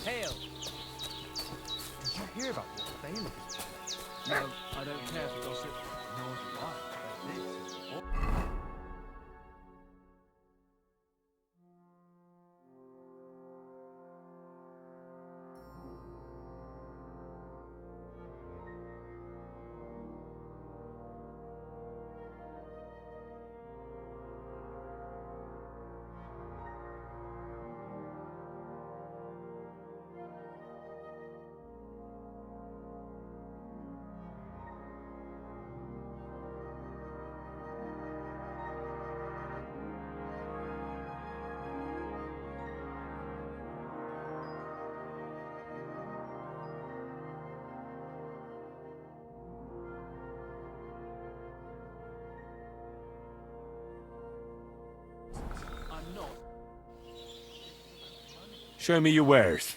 Hail! Did you hear about what the bailiff is doing? No, I don't care for gossip. Nor do I. But this is what... I'm not. Show me your wares.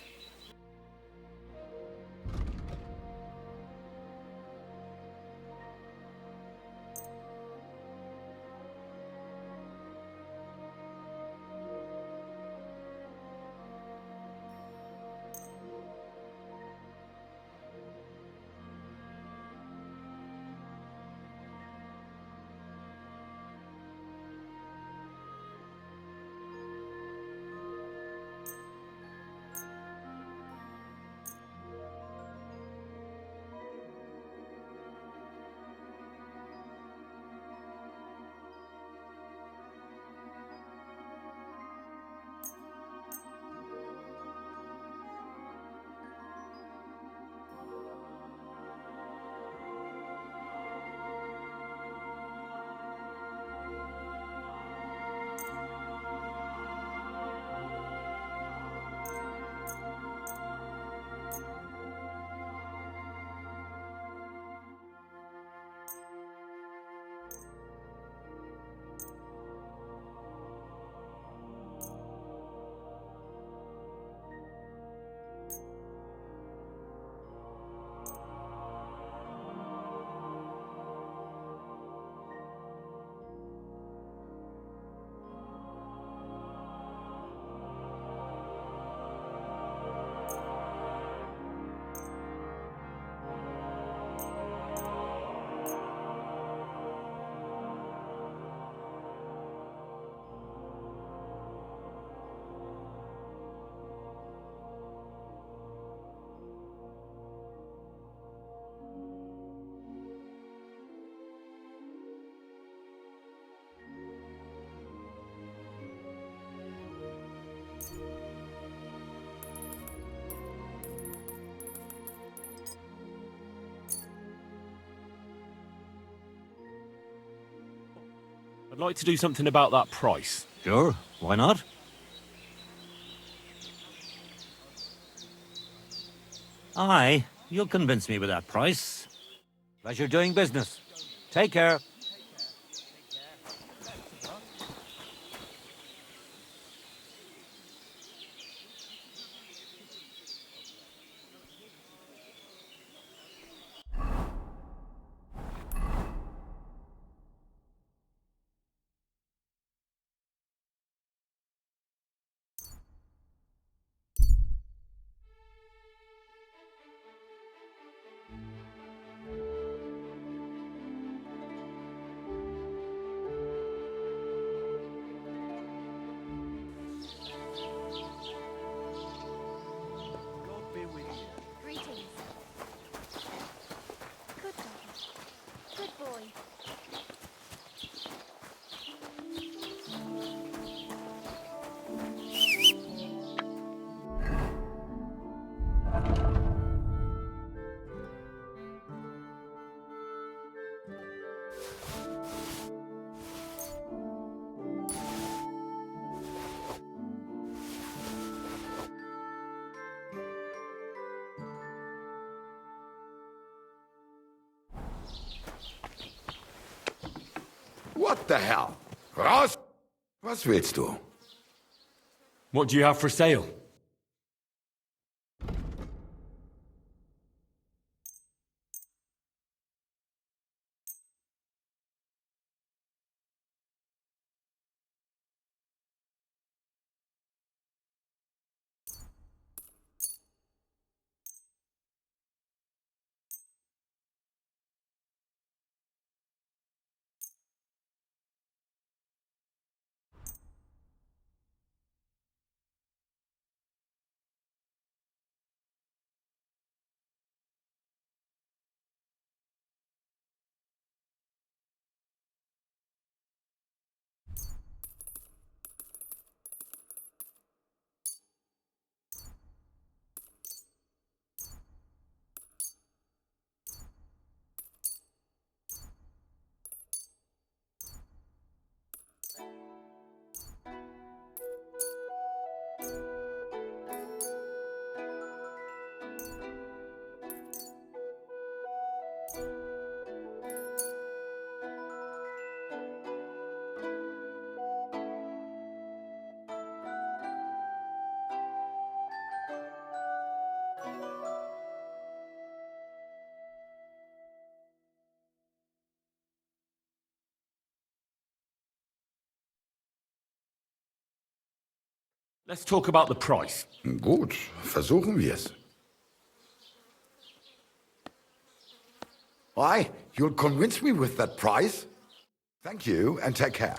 I'd like to do something about that price. Sure, why not? Aye, you'll convince me with that price. Pleasure doing business. Take care. God be with you. Greetings. Good doggy. Good boy. What the hell? Raus! Was willst du? What do you have for sale? Let's talk about the price. Gut, versuchen wir's. Why? You'll convince me with that price? Thank you, and take care.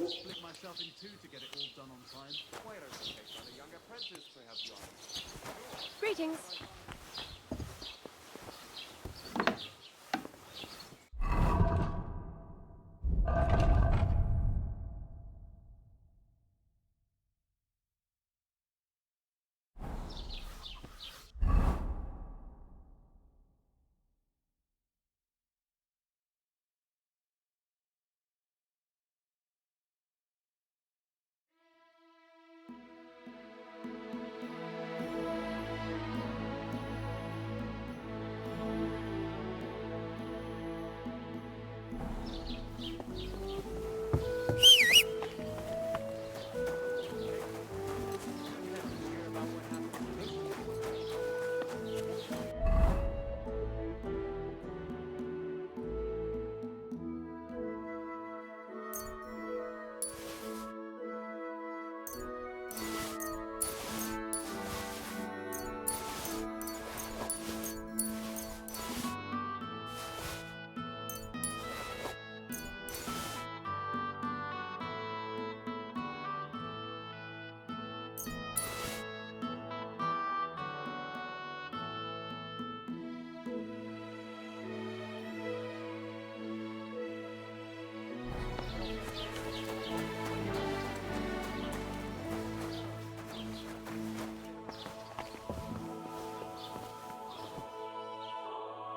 Split myself in two to get it all done on time. Greetings.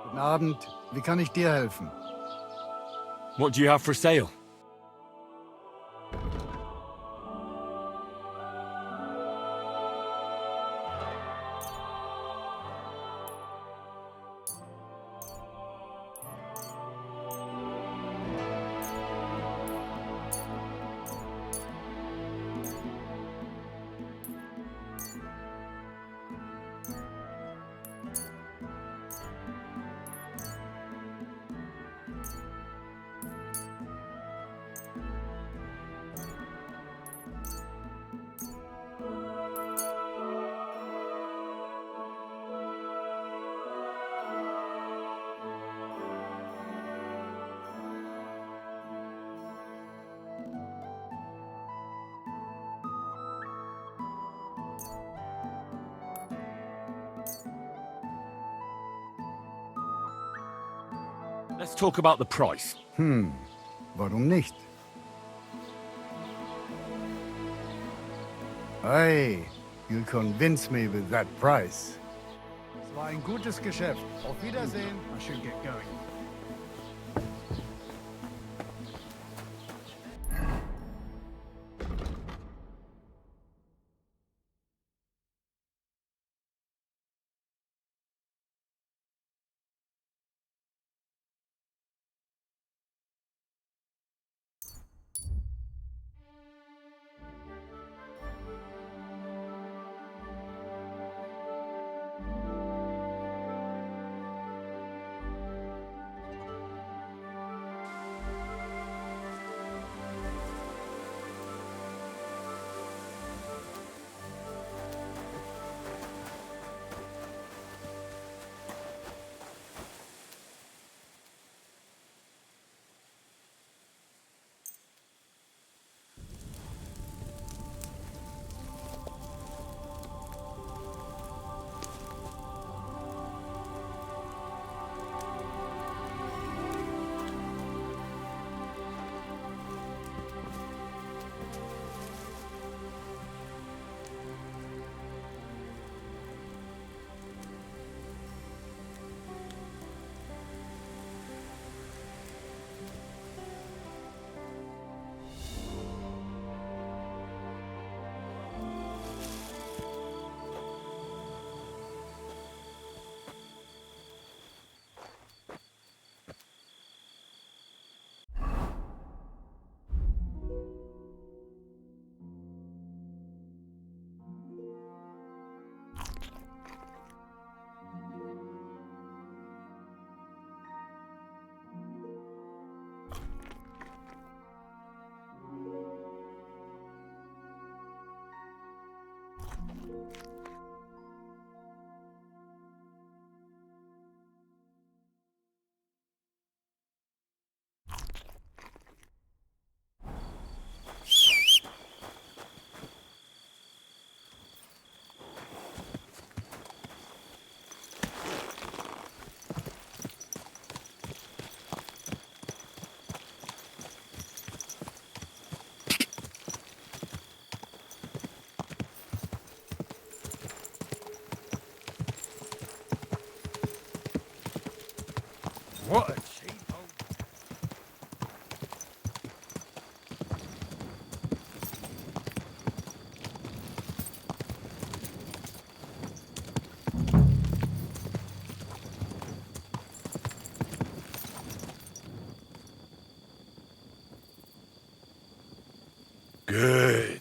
Guten Abend. Wie kann ich dir helfen? What do you have for sale? Let's talk about the price. Warum nicht? Hey, you'll convince me with that price. Es war ein gutes Geschäft. Auf Wiedersehen. I should get going. What a cheap old... Good.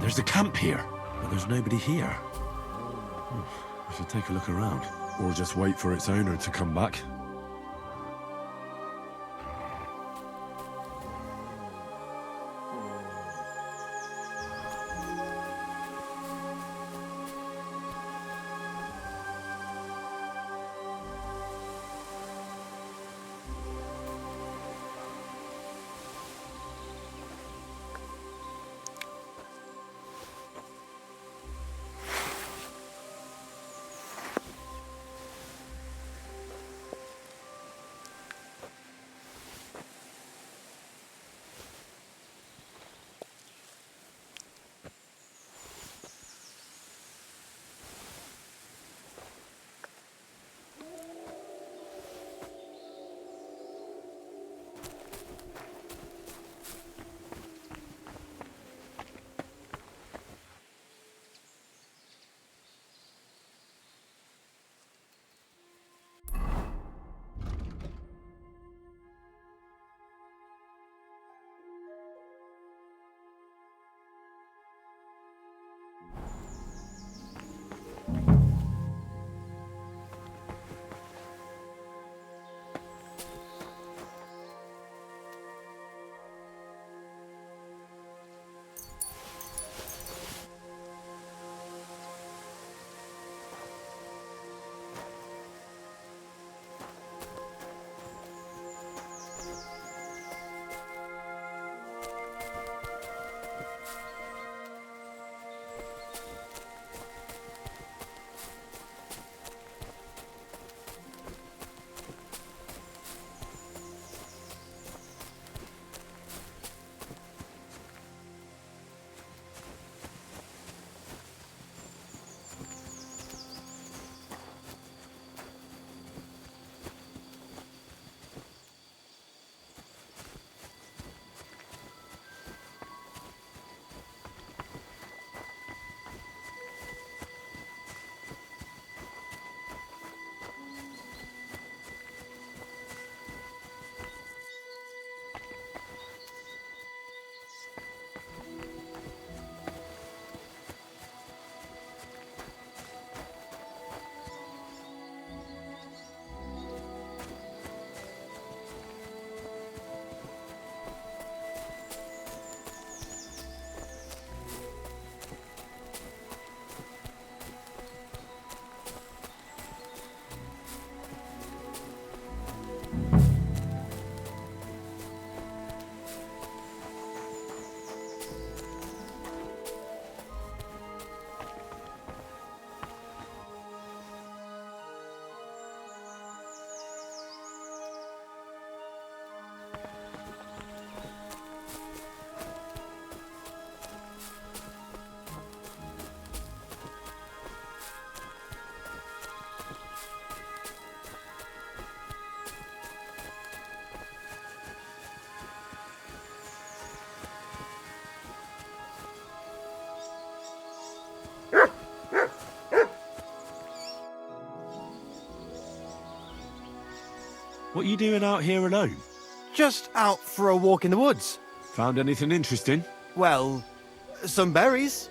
There's a camp here, but there's nobody here. I should take a look around. Or just wait for its owner to come back. What are you doing out here alone? Just out for a walk in the woods. Found anything interesting? Well, some berries.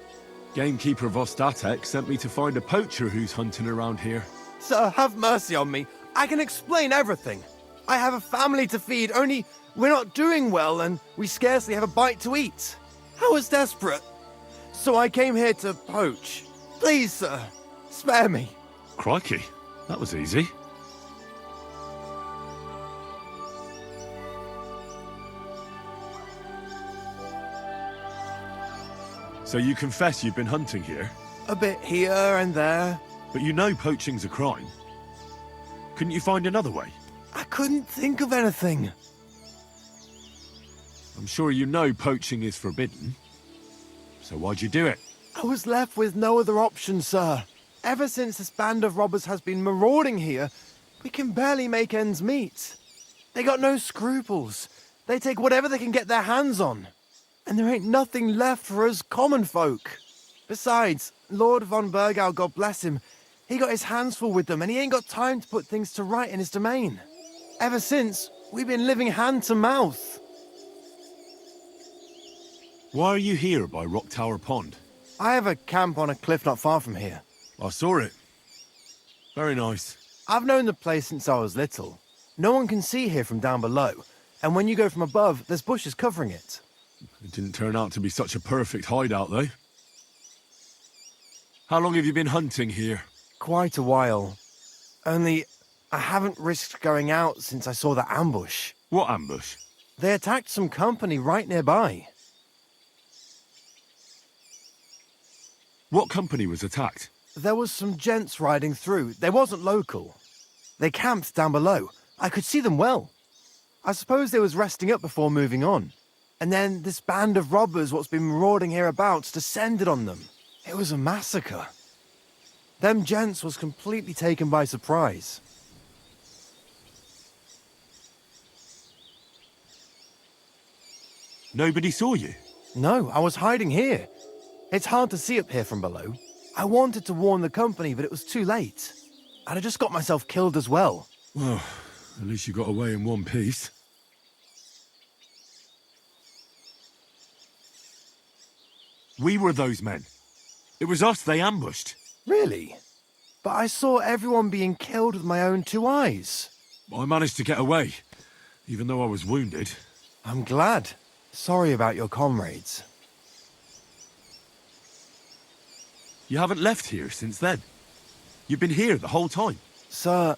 Gamekeeper Vostatek sent me to find a poacher who's hunting around here. Sir, have mercy on me. I can explain everything. I have a family to feed, only we're not doing well and we scarcely have a bite to eat. I was desperate. So I came here to poach. Please, sir, spare me. Crikey, that was easy. So you confess you've been hunting here, A bit here and there. but you know poaching's a crime. Couldn't you find another way? I couldn't think of anything. I'm sure you know poaching is forbidden. So why'd you do it? I was left with no other option, sir. Ever since this band of robbers has been marauding here, we can barely make ends meet. They got no scruples. They take whatever they can get their hands on. And there ain't nothing left for us common folk. Besides, Lord von Burgau, God bless him, he got his hands full with them and he ain't got time to put things to right in his domain. Ever since, we've been living hand to mouth. Why are you here by Rock Tower Pond? I have a camp on a cliff not far from here. I saw it. Very nice. I've known the place since I was little. No one can see here from down below, and when you go from above, there's bushes covering it. It didn't turn out to be such a perfect hideout, though. How long have you been hunting here? Quite a while. Only, I haven't risked going out since I saw that ambush. What ambush? They attacked some company right nearby. What company was attacked? There was some gents riding through. They wasn't local. They camped down below. I could see them well. I suppose they was resting up before moving on. And then this band of robbers what's been marauding hereabouts descended on them. It was a massacre. Them gents was completely taken by surprise. Nobody saw you? No, I was hiding here. It's hard to see up here from below. I wanted to warn the company, but it was too late. I'd have just got myself killed as well. Well, at least you got away in one piece. We were those men. It was us they ambushed. Really? But I saw everyone being killed with my own two eyes. I managed to get away, even though I was wounded. I'm glad. Sorry about your comrades. You haven't left here since then. You've been here the whole time. Sir,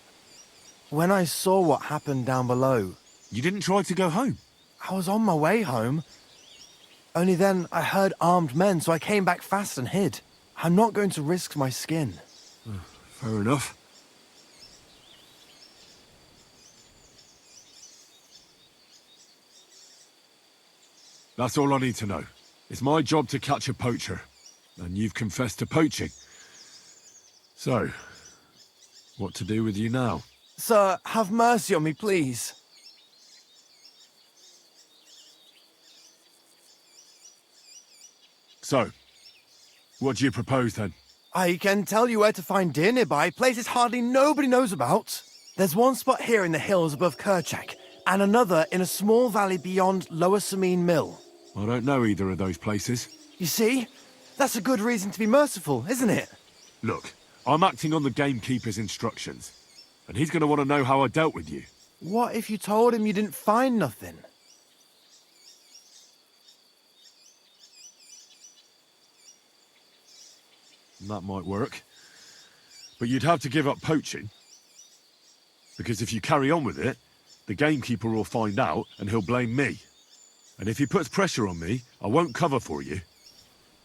when I saw what happened down below, You didn't try to go home. I was on my way home. Only then I heard armed men, so I came back fast and hid. I'm not going to risk my skin. Fair enough. That's all I need to know. It's my job to catch a poacher, and you've confessed to poaching. So, what to do with you now? Sir, have mercy on me, please. So, what do you propose then? I can tell you where to find deer nearby, places hardly nobody knows about. There's one spot here in the hills above Kerchak, and another in a small valley beyond Lower Samine Mill. I don't know either of those places. You see? That's a good reason to be merciful, isn't it? Look, I'm acting on the gamekeeper's instructions, and he's going to want to know how I dealt with you. What if you told him you didn't find nothing? That might work. But you'd have to give up poaching. Because if you carry on with it, the gamekeeper will find out and he'll blame me. And if he puts pressure on me, I won't cover for you.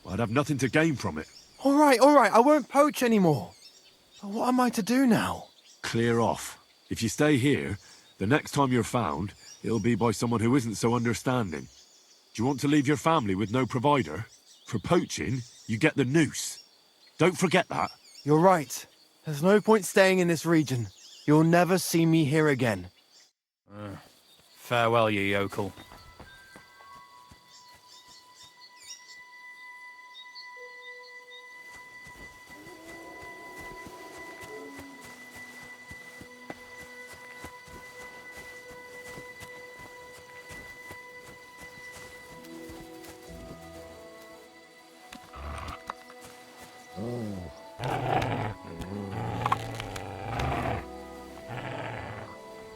I'd have nothing to gain from it. All right, I won't poach anymore. But what am I to do now? Clear off. If you stay here, the next time you're found, it'll be by someone who isn't so understanding. Do you want to leave your family with no provider? For poaching, you get the noose. Don't forget that. You're right. There's no point staying in this region. You'll never see me here again. Farewell, you yokel.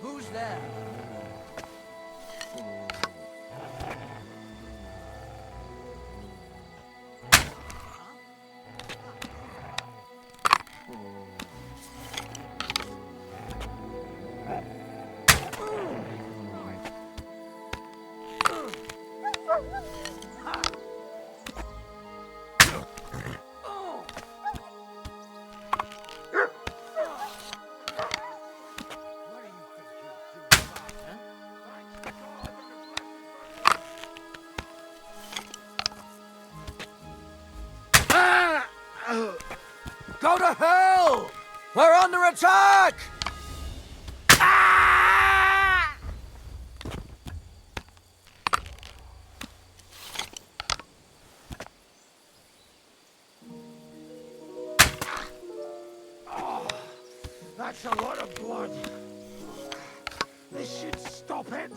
Who's there? Go to hell! We're under attack! That's a lot of blood. This should stop it.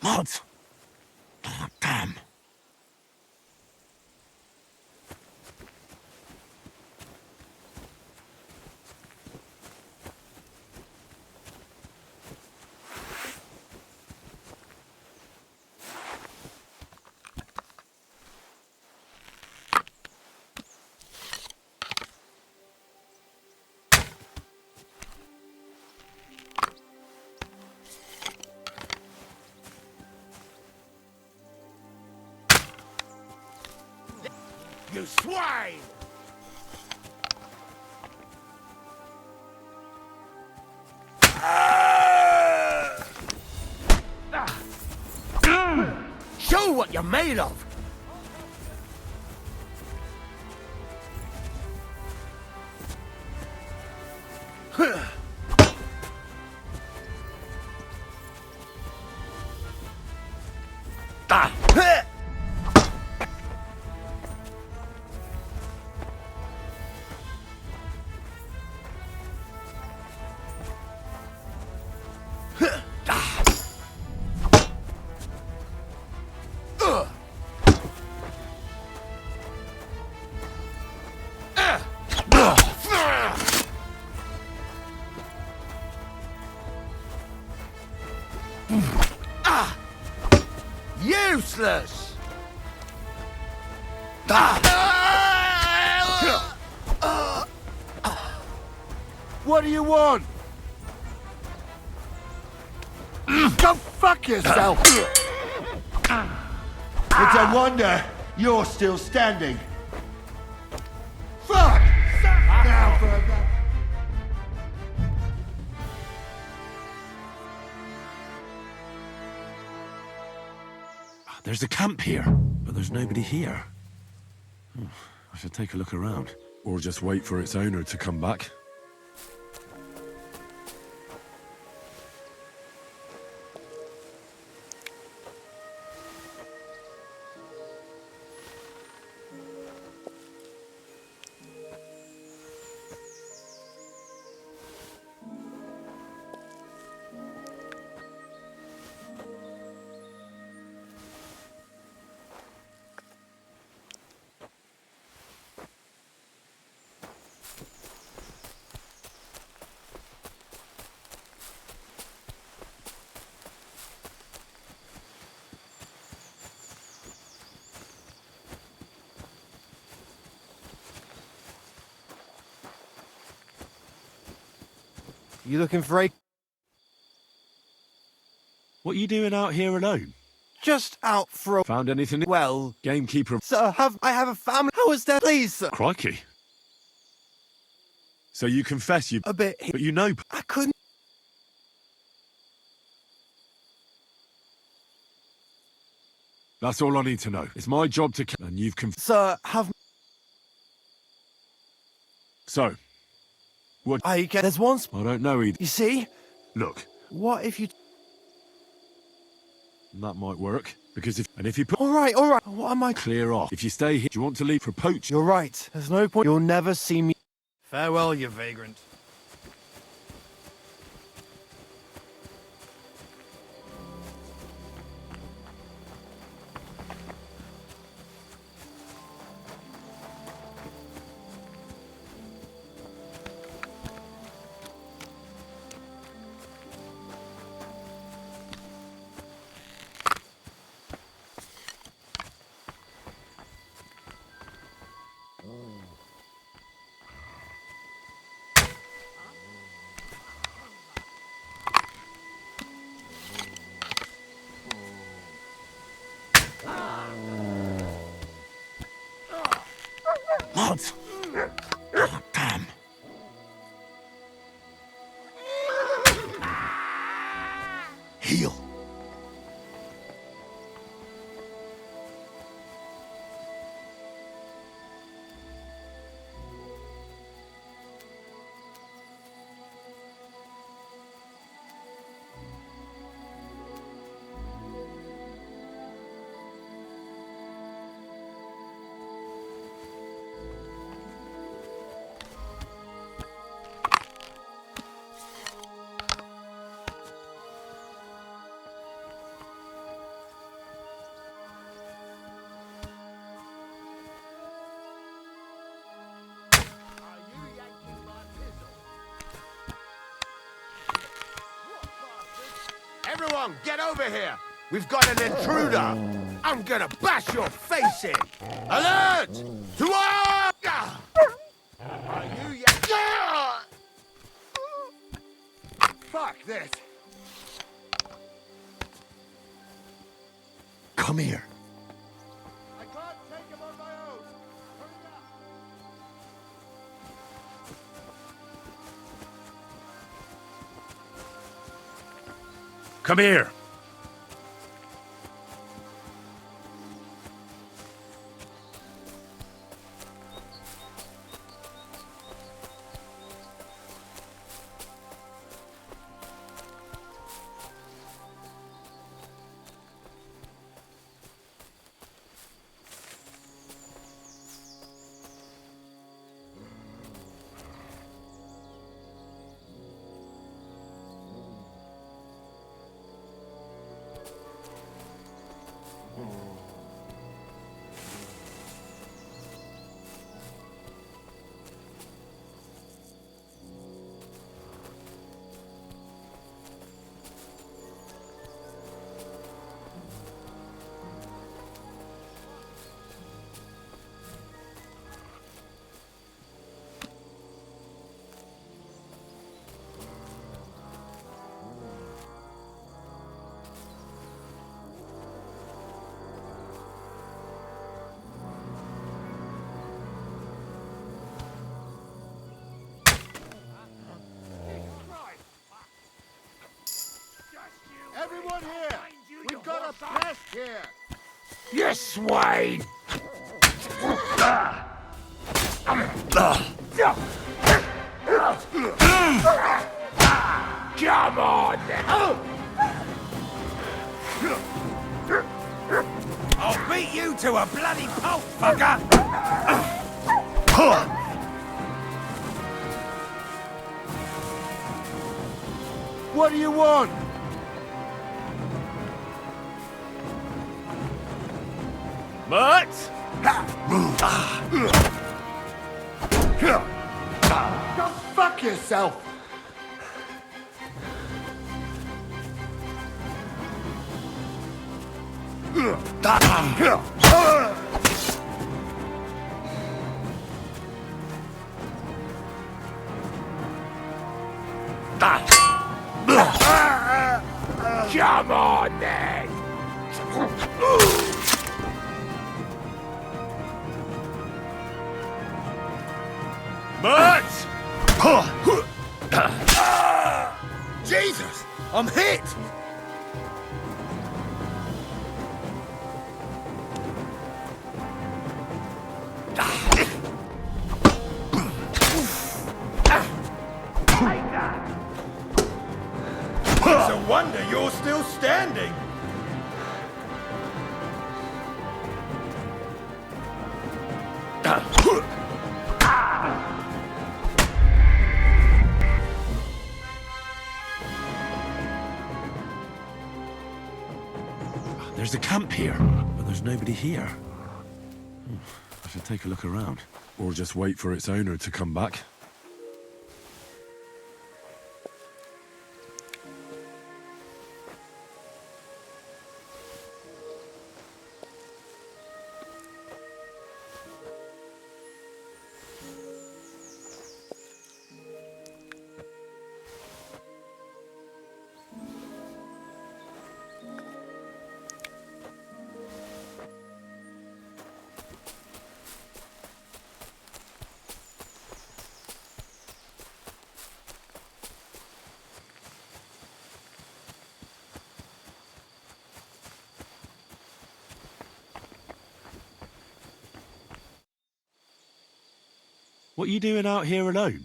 Mods! Oh, damn. You swine! Show what you're made of! Useless! What do you want? Go fuck yourself! It's a wonder you're still standing. Fuck! Now for that. There's a camp here, but there's nobody here. I should take a look around. Or just wait for its owner to come back. You looking for a... What are you doing out here alone? Just out for a... Found anything? Well, Gamekeeper. sir, I have a family. How is that? Please, sir. Crikey. So you confess you... A bit... But you know... I couldn't... That's all I need to know. It's my job to... And you've Sir, have... So... What... I get... There's one... I don't know either. You see? Look. What if you... That might work. Because if... And if you put... All right, all right. What am I... Clear off. If you stay here, do you want to leave for poach? You're right. There's no point. You'll never see me... Farewell, you vagrant. Mods! Oh, damn. Heal. Everyone, get over here! We've got an intruder! I'm gonna bash your face in! Alert! To all! Are you yet? Fuck this! Come here. I can't take him on my own! Hurry up! Come here. Everyone here! We've got a pest here! You swine! Come on! I'll beat you to a bloody pulp, fucker! What do you want? Mutt! Go fuck yourself! Come on, then! Matt! Jesus! I'm hit! It's a wonder you're still standing! There's a camp here, but there's nobody here. I should take a look around. Or just wait for its owner to come back. What are you doing out here alone?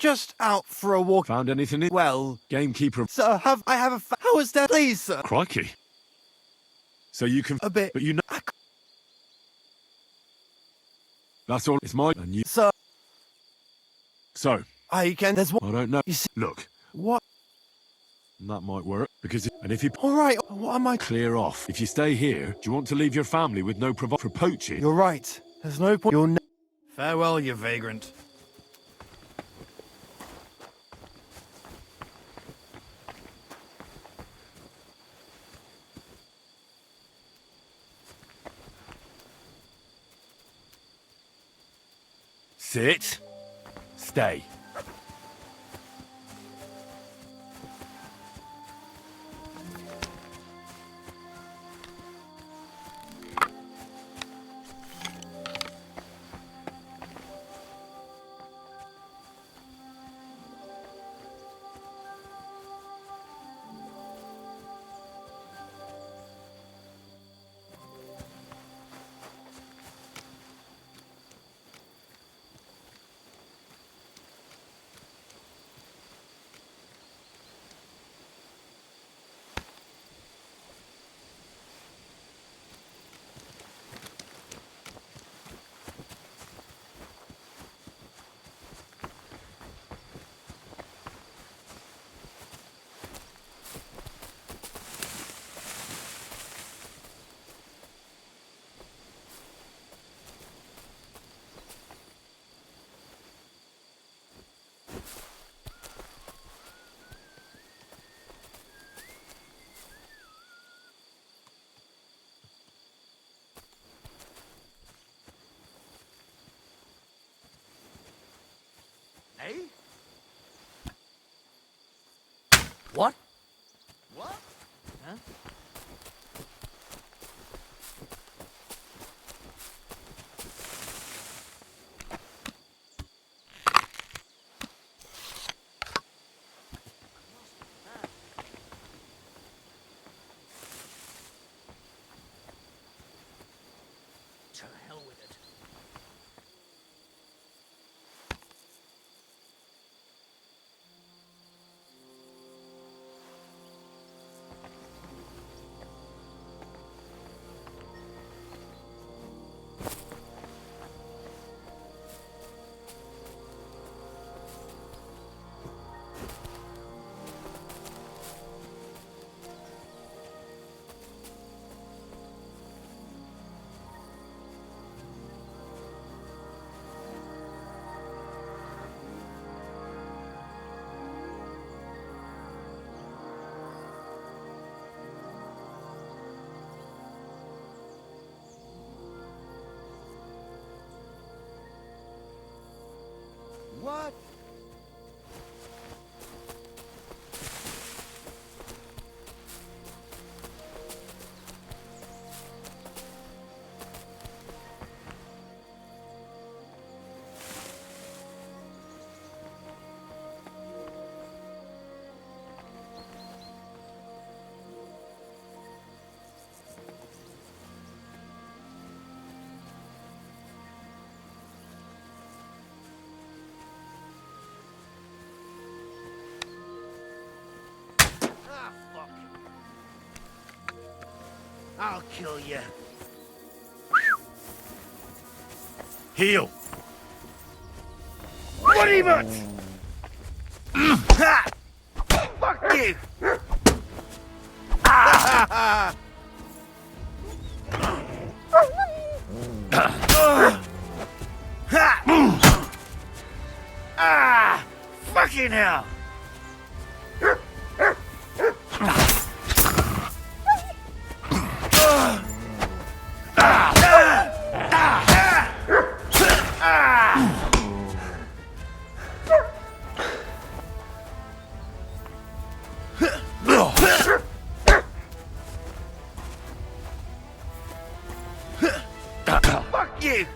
Just out for a walk. Found anything in? Well, Gamekeeper. sir, I have a how is that? Please, sir. Crikey. So you can. A bit. But you know. That's all. It's mine. And you. Sir, So. I can. There's one. I don't know. You see, Look. what? That might work. Because. And if you. All right. What am I? Clear off. If you stay here, do you want to leave your family with no for poaching? You're right. There's no point. You're. Farewell, you vagrant. Sit. Stay. Eh? What? What? Huh? To hell with it. I'll kill you. Heal! Bloody much! Fuck you! Fucking hell! Fuck you!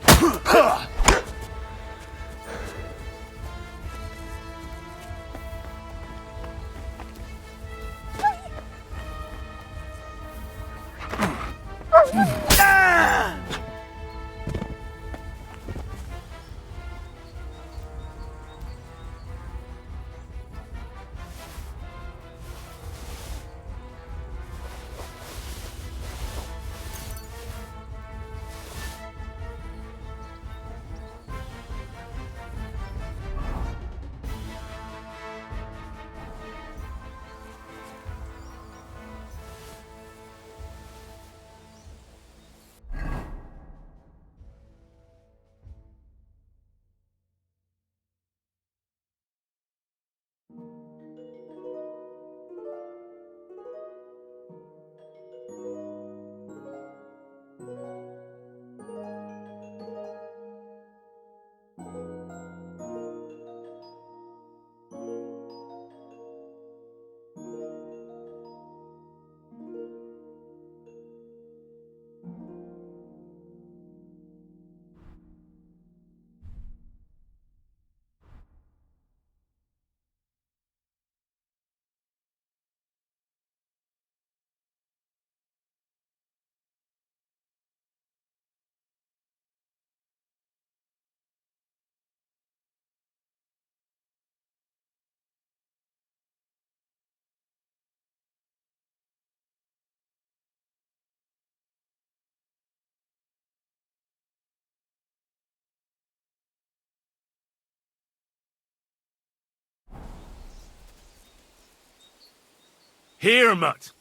Here, mutt!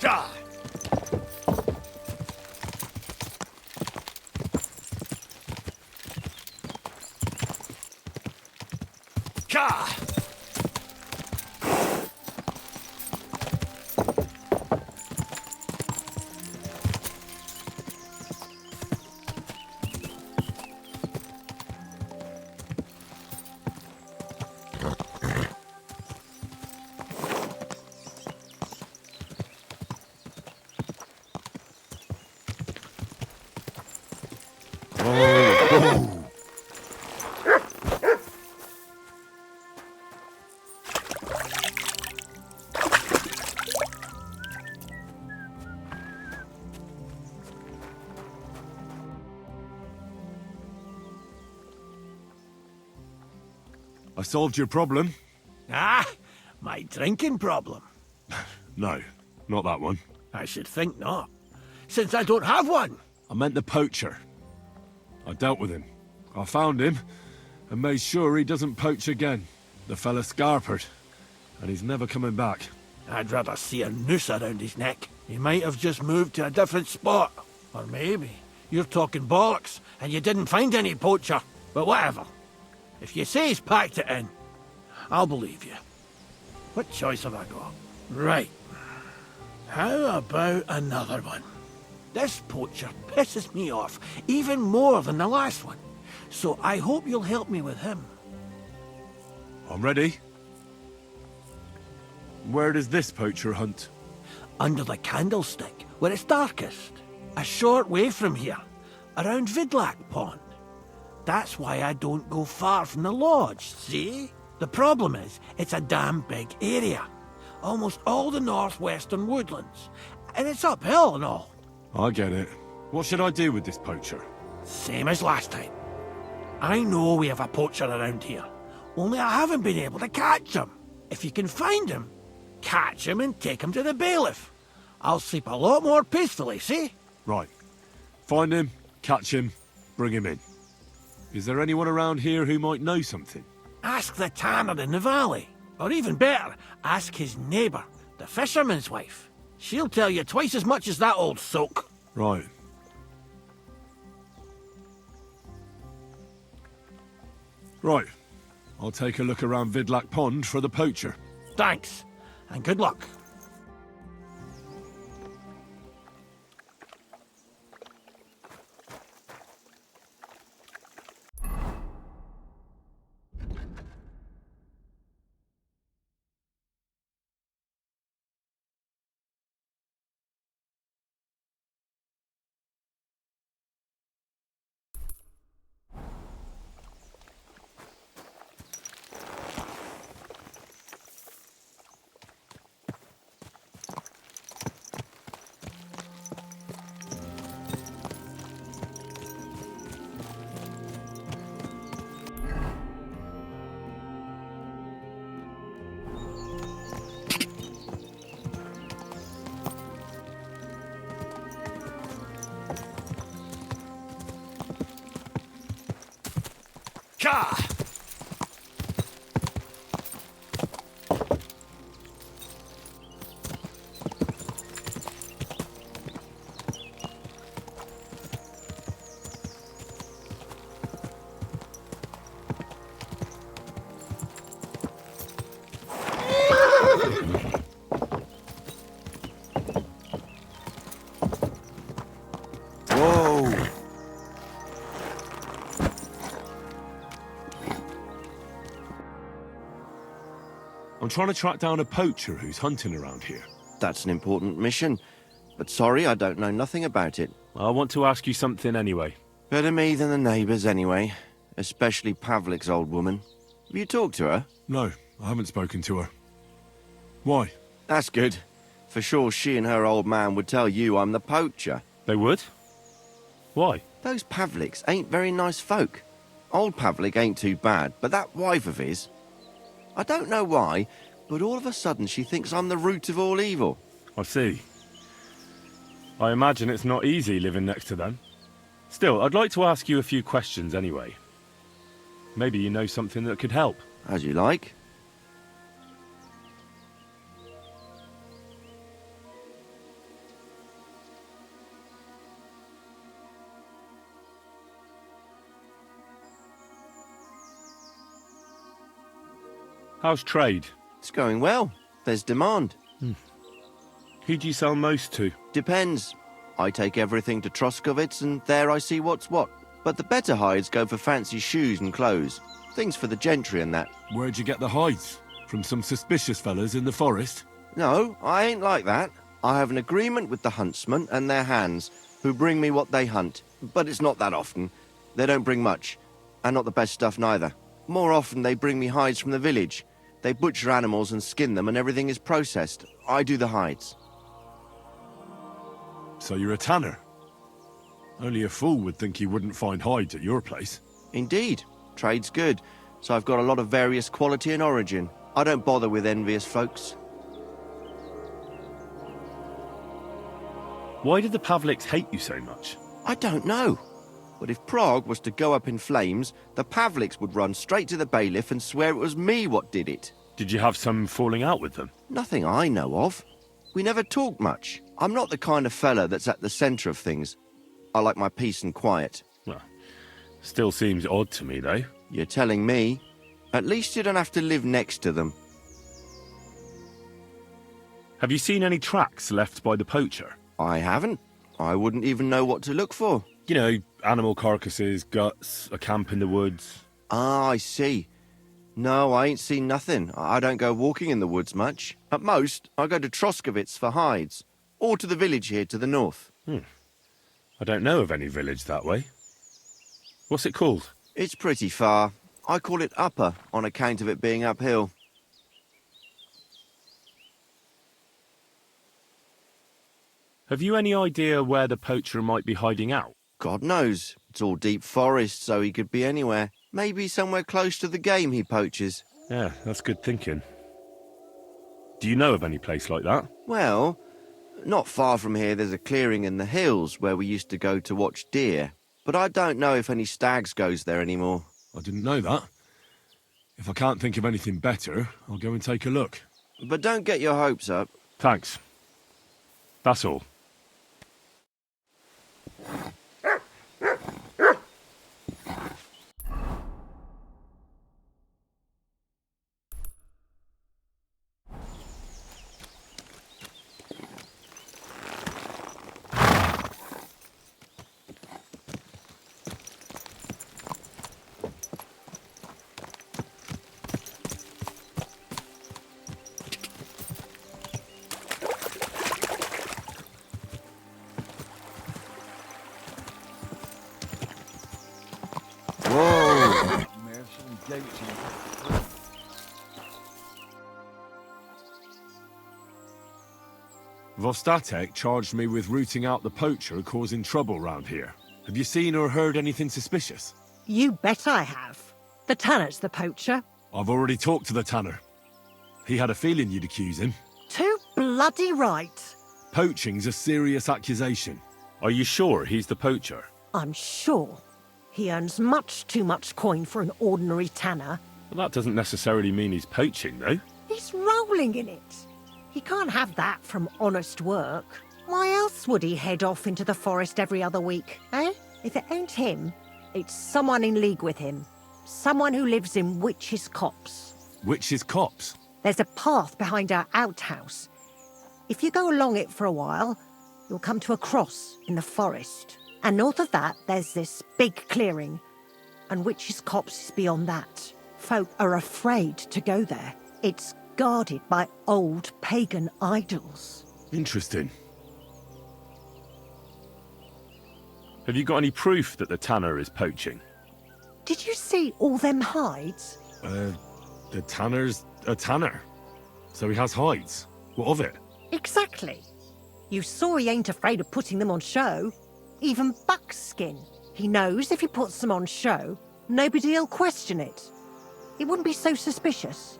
Ja! Ka! I solved your problem. Ah, my drinking problem. No, not that one. I should think not, since I don't have one. I meant the poacher. I dealt with him. I found him and made sure he doesn't poach again. The fella scarpered, and he's never coming back. I'd rather see a noose around his neck. He might have just moved to a different spot. Or maybe you're talking bollocks and you didn't find any poacher. But whatever. If you say he's packed it in, I'll believe you. What choice have I got? Right. How about another one? This poacher pisses me off even more than the last one. So I hope you'll help me with him. I'm ready. Where does this poacher hunt? Under the candlestick, where it's darkest. A short way from here, around Vidlak Pond. That's why I don't go far from the lodge, see? The problem is, it's a damn big area. Almost all the northwestern woodlands. And it's uphill and all. I get it. What should I do with this poacher? Same as last time. I know we have a poacher around here. Only I haven't been able to catch him. If you can find him, catch him and take him to the bailiff. I'll sleep a lot more peacefully, see? Right. Find him, catch him, bring him in. Is there anyone around here who might know something? Ask the tanner in the valley. Or even better, ask his neighbour, the fisherman's wife. She'll tell you twice as much as that old soak. Right. Right. I'll take a look around Vidlak Pond for the poacher. Thanks, and good luck. Ka! Whoa! I'm trying to track down a poacher who's hunting around here. That's an important mission. But sorry, I don't know nothing about it. I want to ask you something anyway. Better me than the neighbours anyway. Especially Pavlik's old woman. Have you talked to her? No, I haven't spoken to her. Why? That's good. For sure she and her old man would tell you I'm the poacher. They would? Why? Those Pavliks ain't very nice folk. Old Pavlik ain't too bad, but that wife of his... I don't know why, but all of a sudden she thinks I'm the root of all evil. I see. I imagine it's not easy living next to them. Still, I'd like to ask you a few questions anyway. Maybe you know something that could help. As you like. How's trade? It's going well. There's demand. Who do you sell most to? Depends. I take everything to Troskovitz and there I see what's what. But the better hides go for fancy shoes and clothes. Things for the gentry and that. Where'd you get the hides? From some suspicious fellas in the forest? No, I ain't like that. I have an agreement with the huntsmen and their hands, who bring me what they hunt. But it's not that often. They don't bring much. And not the best stuff neither. More often they bring me hides from the village. They butcher animals and skin them and everything is processed. I do the hides. So you're a tanner? Only a fool would think you wouldn't find hides at your place. Indeed. Trade's good. So I've got a lot of various quality and origin. I don't bother with envious folks. Why did the Pavliks hate you so much? I don't know. But if Prague was to go up in flames, the Pavliks would run straight to the bailiff and swear it was me what did it. Did you have some falling out with them? Nothing I know of. We never talk much. I'm not the kind of fella that's at the centre of things. I like my peace and quiet. Well, still seems odd to me, though. You're telling me? At least you don't have to live next to them. Have you seen any tracks left by the poacher? I haven't. I wouldn't even know what to look for. You know, animal carcasses, guts, a camp in the woods. Ah, I see. No, I ain't seen nothing. I don't go walking in the woods much. At most, I go to Troskovitz for hides. Or to the village here to the north. I don't know of any village that way. What's it called? It's pretty far. I call it Upper on account of it being uphill. Have you any idea where the poacher might be hiding out? God knows. It's all deep forest, so he could be anywhere. Maybe somewhere close to the game he poaches. Yeah, that's good thinking. Do you know of any place like that? Well, not far from here there's a clearing in the hills where we used to go to watch deer. But I don't know if any stags goes there anymore. I didn't know that. If I can't think of anything better, I'll go and take a look. But don't get your hopes up. Thanks. That's all. Vostatek charged me with rooting out the poacher causing trouble round here. Have you seen or heard anything suspicious? You bet I have. The tanner's the poacher. I've already talked to the tanner. He had a feeling you'd accuse him. Too bloody right. Poaching's a serious accusation. Are you sure he's the poacher? I'm sure. He earns much too much coin for an ordinary tanner. Well, that doesn't necessarily mean he's poaching, though. He's rolling in it. He can't have that from honest work. Why else would he head off into the forest every other week, eh? If it ain't him, it's someone in league with him. Someone who lives in Witch's Copse. Witch's Copse? There's a path behind our outhouse. If you go along it for a while, you'll come to a cross in the forest. And north of that, there's this big clearing. And Witch's Copse is beyond that. Folk are afraid to go there. It's guarded by old pagan idols. Interesting. Have you got any proof that the tanner is poaching? Did you see all them hides? The tanner's a tanner. So he has hides. What of it? Exactly. You saw he ain't afraid of putting them on show. Even buckskin. He knows if he puts them on show, nobody'll question it. He wouldn't be so suspicious.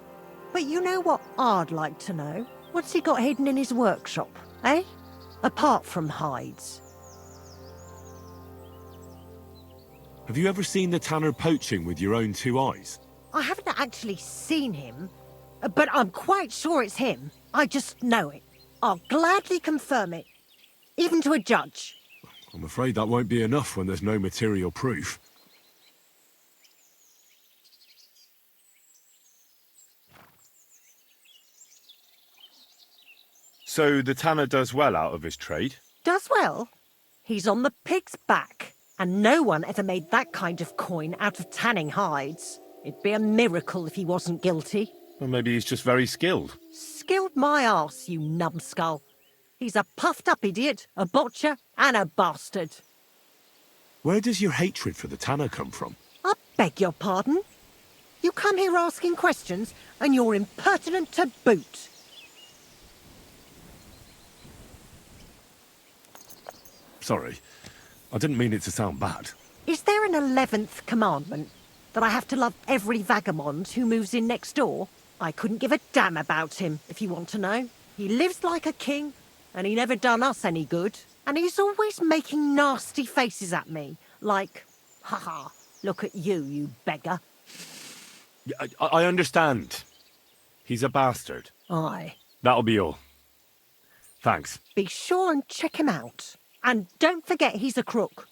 But you know what I'd like to know? What's he got hidden in his workshop, eh? Apart from hides. Have you ever seen the tanner poaching with your own two eyes? I haven't actually seen him, but I'm quite sure it's him. I just know it. I'll gladly confirm it, even to a judge. I'm afraid that won't be enough when there's no material proof. So the tanner does well out of his trade? Does well. He's on the pig's back, and no one ever made that kind of coin out of tanning hides. It'd be a miracle if he wasn't guilty. Or maybe he's just very skilled. Skilled my arse, you numbskull. He's a puffed-up idiot, a botcher, and a bastard. Where does your hatred for the tanner come from? I beg your pardon? You come here asking questions, and you're impertinent to boot. Sorry, I didn't mean it to sound bad. Is there an 11th commandment? That I have to love every vagabond who moves in next door? I couldn't give a damn about him, if you want to know. He lives like a king, and he never done us any good. And he's always making nasty faces at me, like, ha-ha, look at you, you beggar. I understand. He's a bastard. Aye. That'll be all. Thanks. Be sure and check him out. And don't forget he's a crook.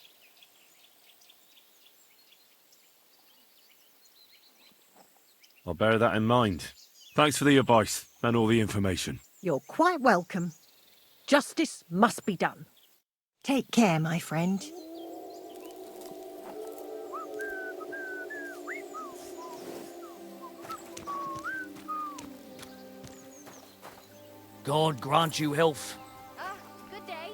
I'll bear that in mind. Thanks for the advice and all the information. You're quite welcome. Justice must be done. Take care, my friend. God grant you health. Good day.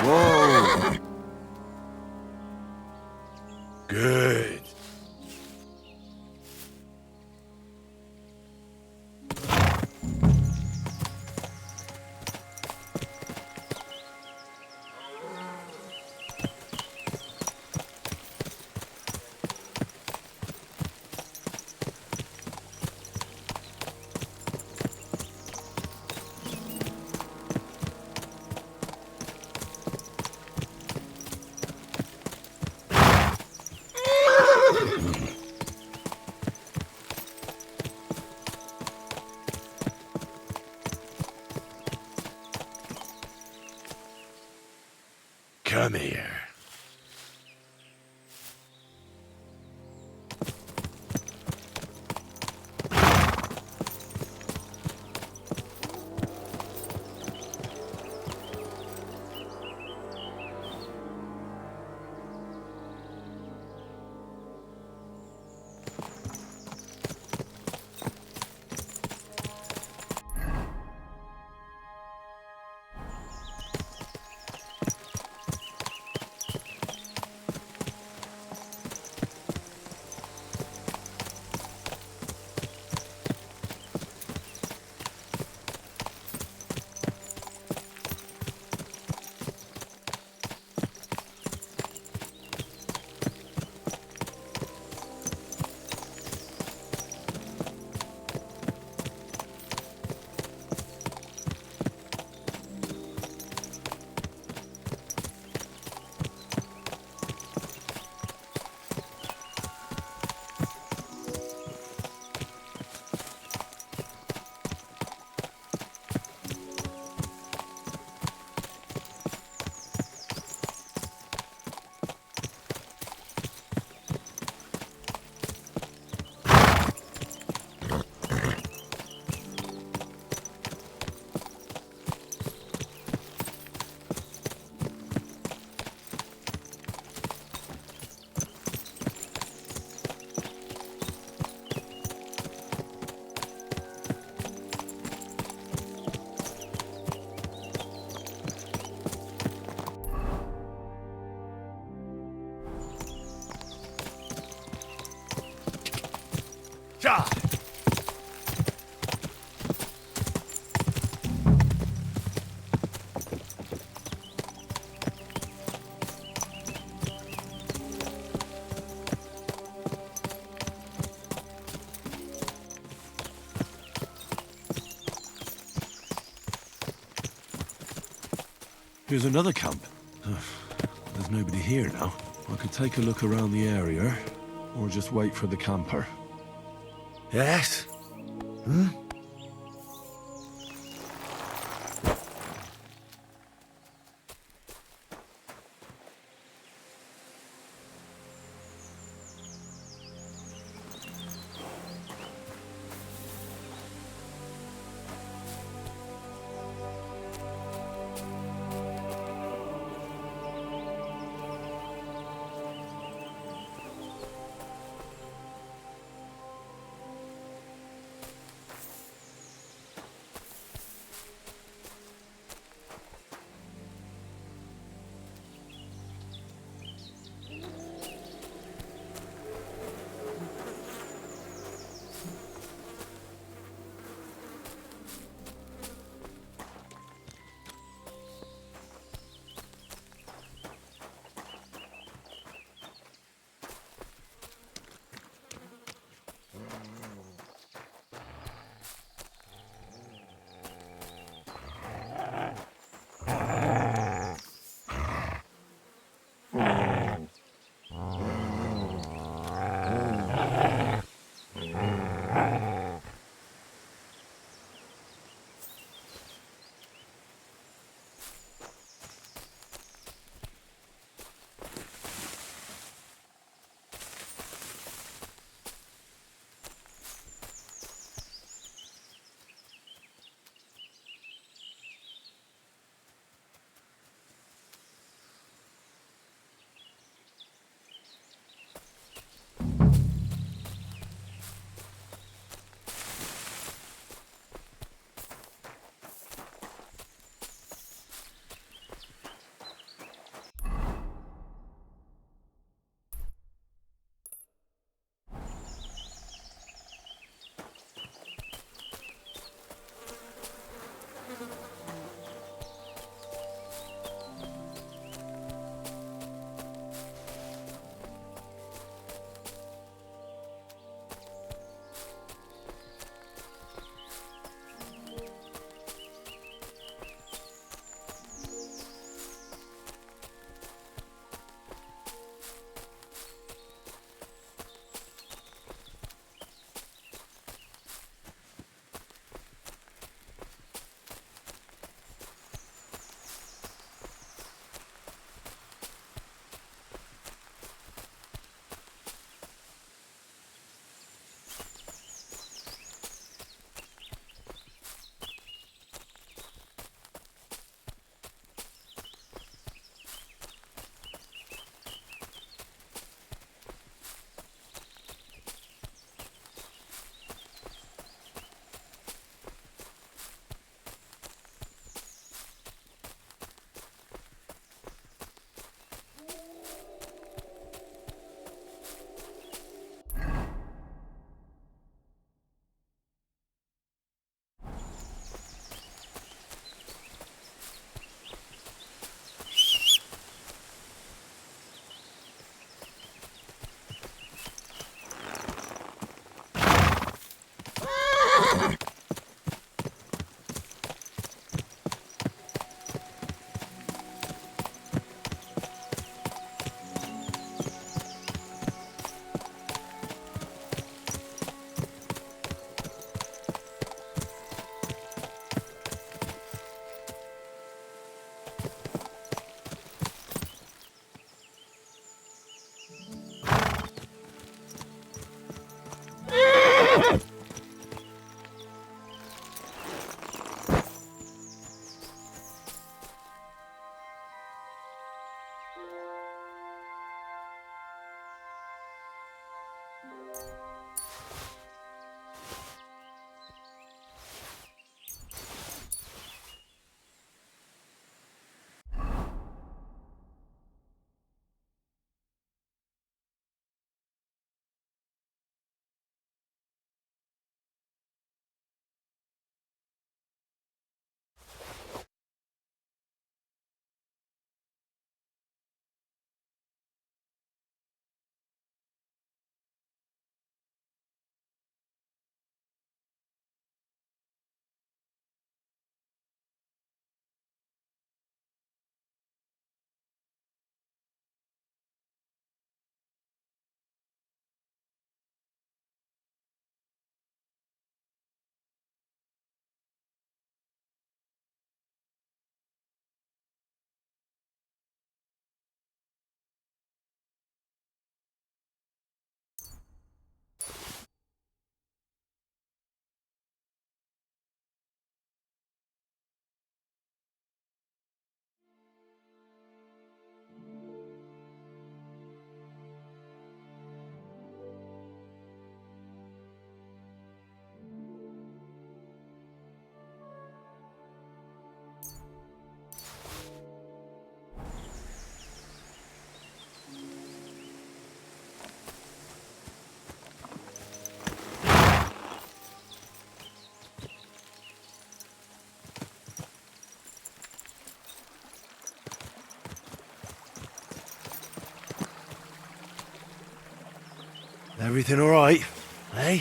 Whoa! Good. Come here. Here's another camp. There's nobody here now. I could take a look around the area, or just wait for the camper. Yes? Everything all right? Eh?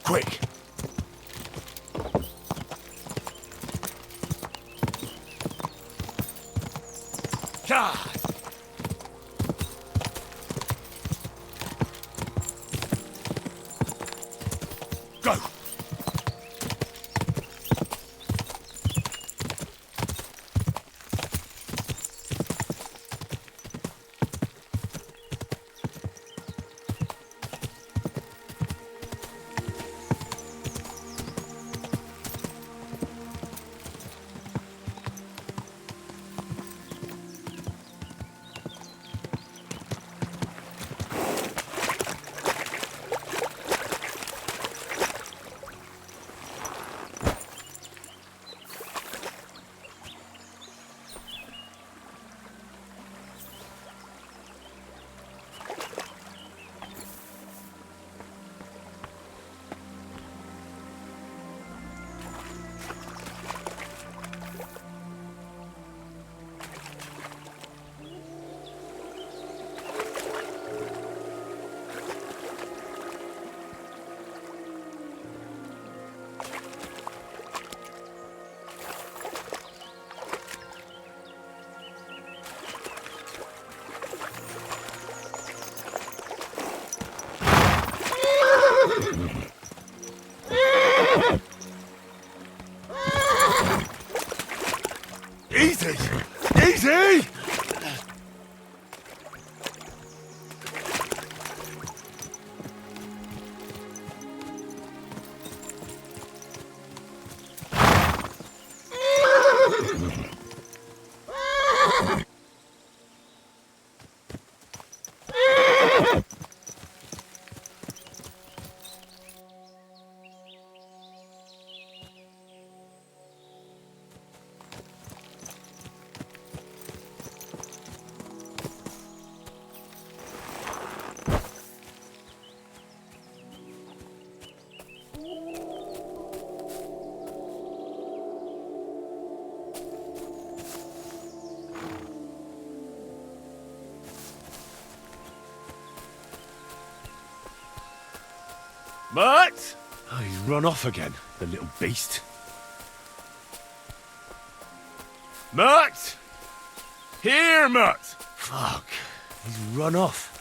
Quick! God! Go! Easy! Easy! But oh, he's run off again, the little beast. Mutt! Here, Mutt! Fuck. He's run off.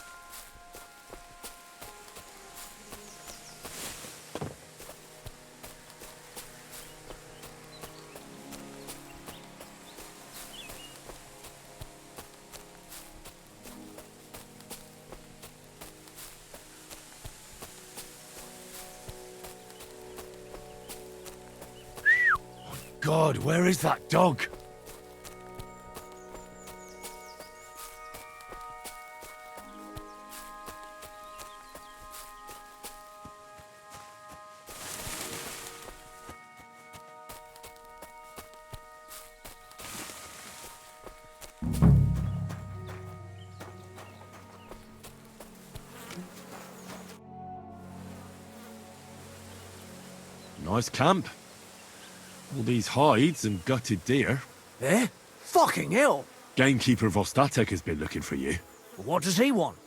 God, where is that dog? Nice camp. All these hides and gutted deer. Eh? Fucking hell! Gamekeeper Vostatek has been looking for you. What does he want?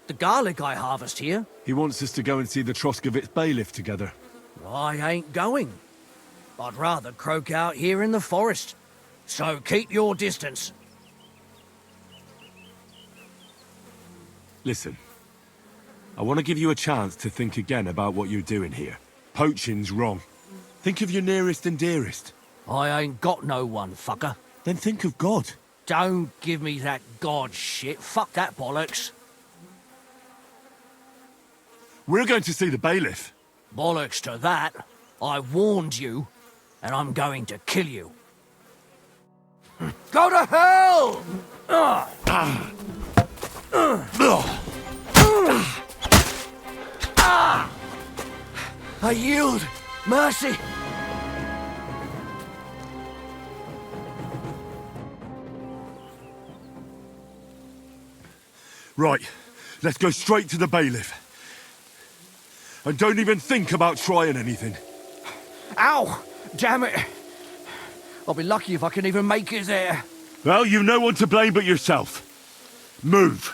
The garlic I harvest here? He wants us to go and see the Troskovitz bailiff together. I ain't going. I'd rather croak out here in the forest. So keep your distance. Listen, I want to give you a chance to think again about what you're doing here. Poaching's wrong. Think of your nearest and dearest. I ain't got no one, fucker. Then think of God. Don't give me that God shit. Fuck that bollocks. We're going to see the bailiff. Bollocks to that. I warned you, and I'm going to kill you. Go to hell! I yield. Mercy. Right, let's go straight to the bailiff. And don't even think about trying anything. Ow! Damn it! I'll be lucky if I can even make it there. Well, you've no one to blame but yourself. Move.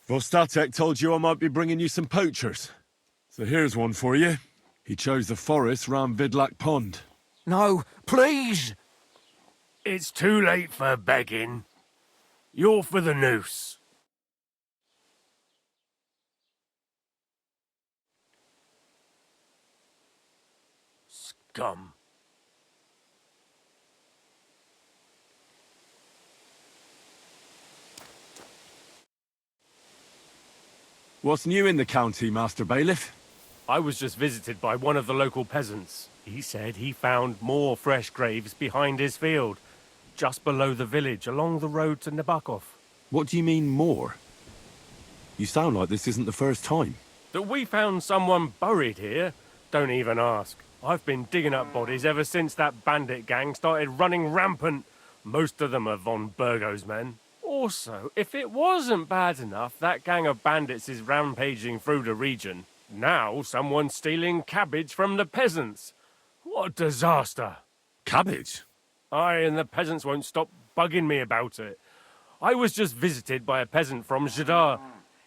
Vostatek told you I might be bringing you some poachers. So here's one for you. He chose the forest round Vidlak Pond. No, please! It's too late for begging. You're for the noose. Scum. What's new in the county, Master Bailiff? I was just visited by one of the local peasants. He said he found more fresh graves behind his field, just below the village, along the road to Nabokov. What do you mean, more? You sound like this isn't the first time. That we found someone buried here? Don't even ask. I've been digging up bodies ever since that bandit gang started running rampant. Most of them are von Burgo's men. Also, if it wasn't bad enough that gang of bandits is rampaging through the region, now someone's stealing cabbage from the peasants. What a disaster. Cabbage? Aye, and the peasants won't stop bugging me about it. I was just visited by a peasant from Zhidar.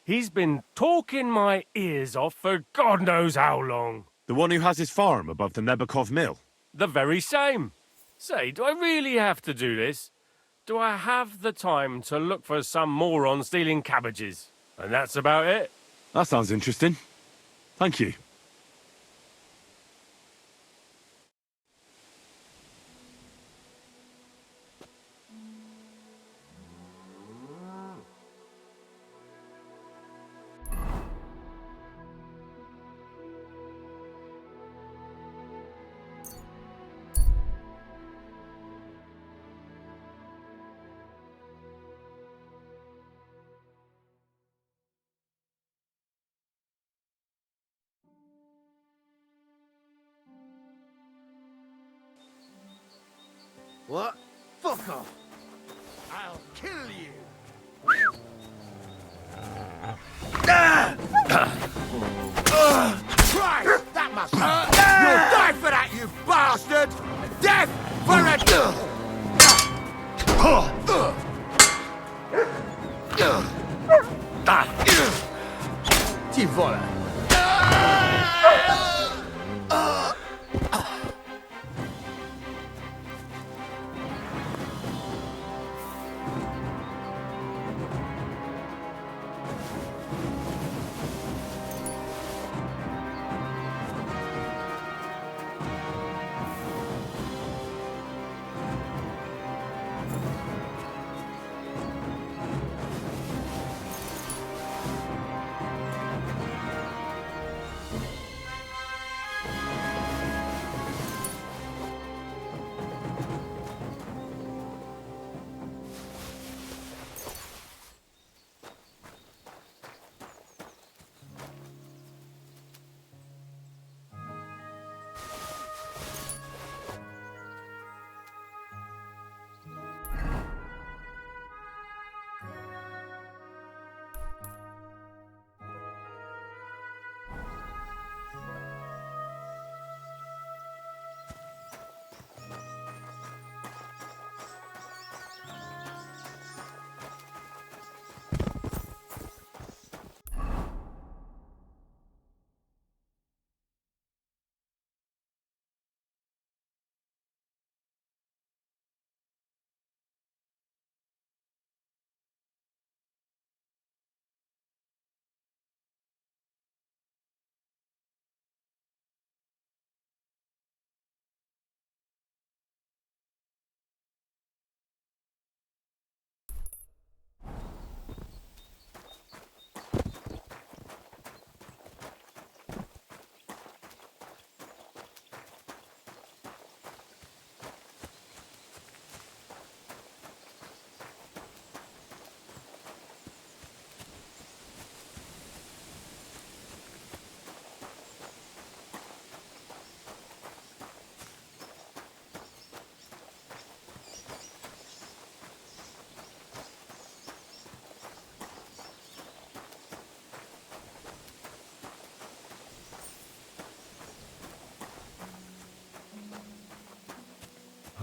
He's been talking my ears off for God knows how long. The one who has his farm above the Nebokov mill? The very same. Say, do I really have to do this? Do I have the time to look for some moron stealing cabbages? And that's about it. That sounds interesting. Thank you. What? Fuck off! I'll kill you! Christ! That must hurt! You'll die for that, you bastard! Death for a...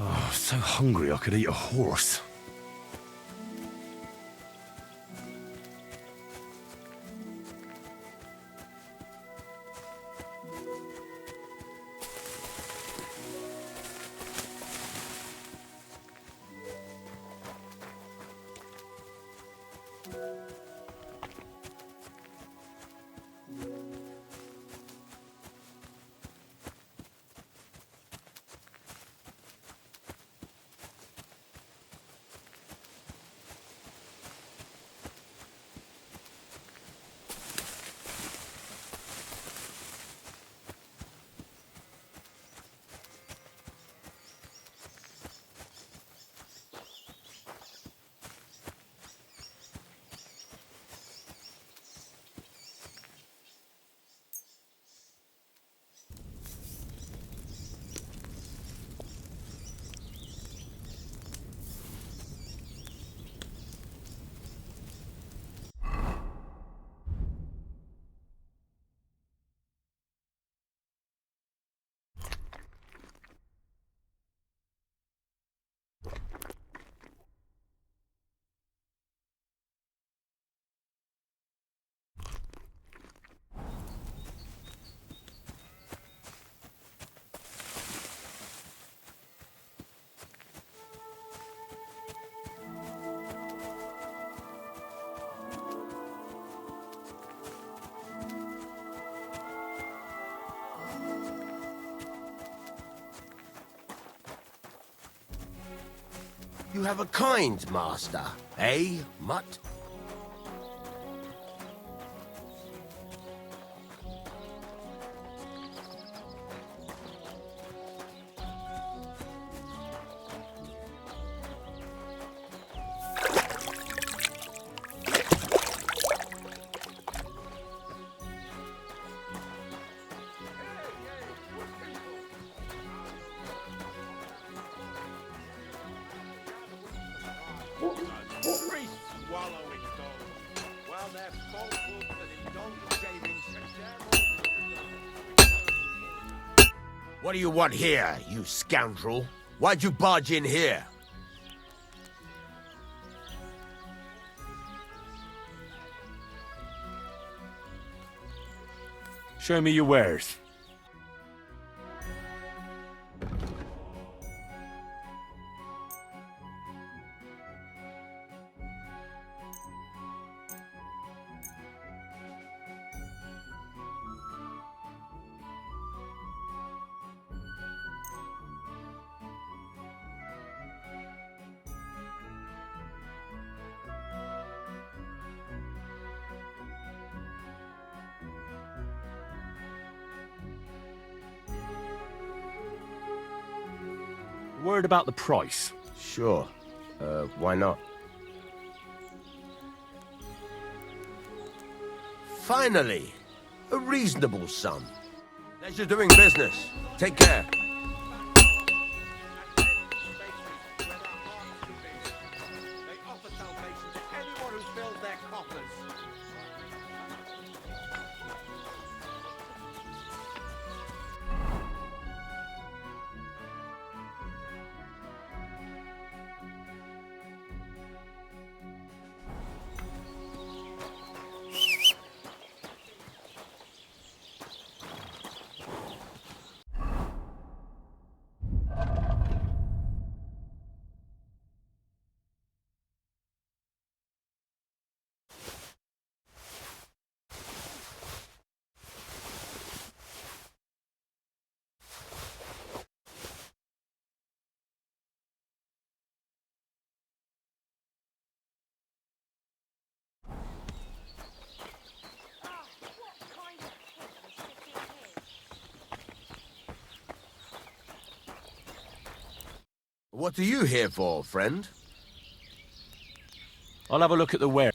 Oh, so hungry I could eat a horse. You have a kind master, eh, Mutt? What do you want here, you scoundrel? Why'd you barge in here? Show me your wares. Word about the price. Sure. Why not? Finally! A reasonable sum. Pleasure doing business. Take care. What are you here for, friend? I'll have a look at the ware.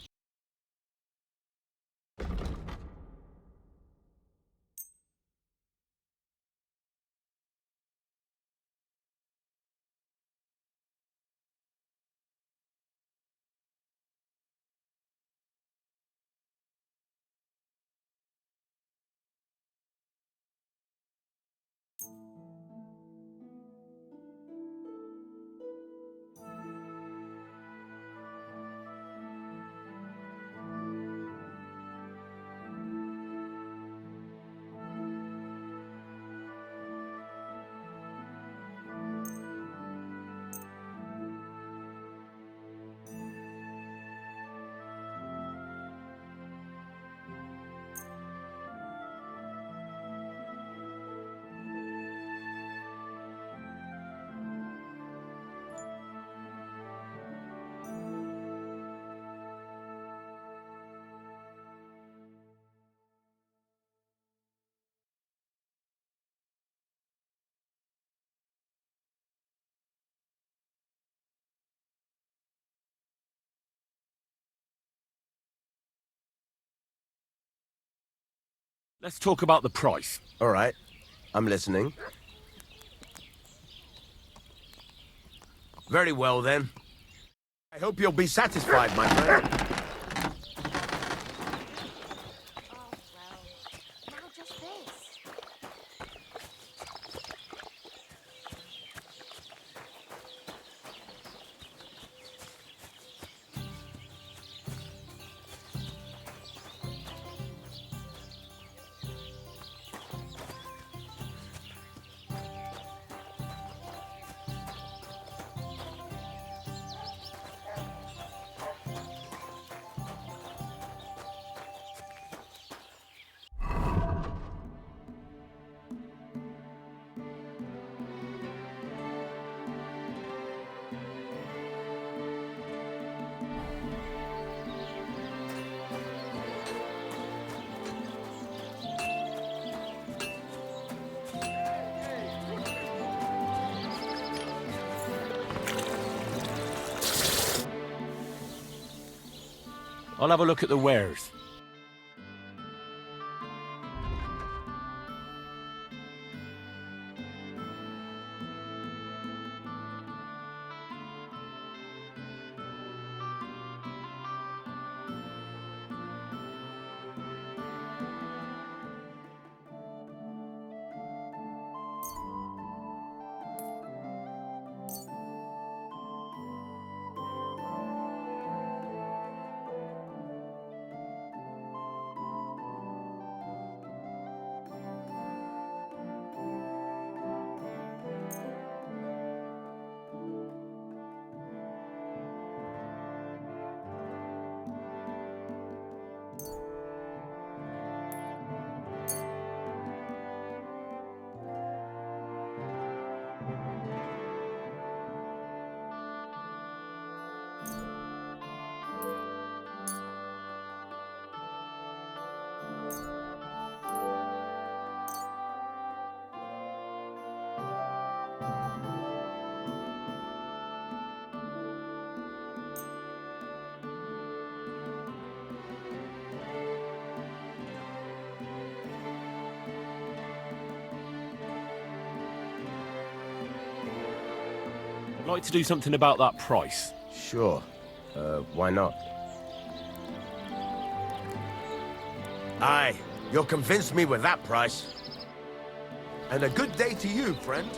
Let's talk about the price. All right. I'm listening. Very well, then. I hope you'll be satisfied, my friend. Oh, well. Now just this. I'll have a look at the wares. I'd like to do something about that price. Sure. Why not? Aye, you'll convince me with that price. And a good day to you, friend.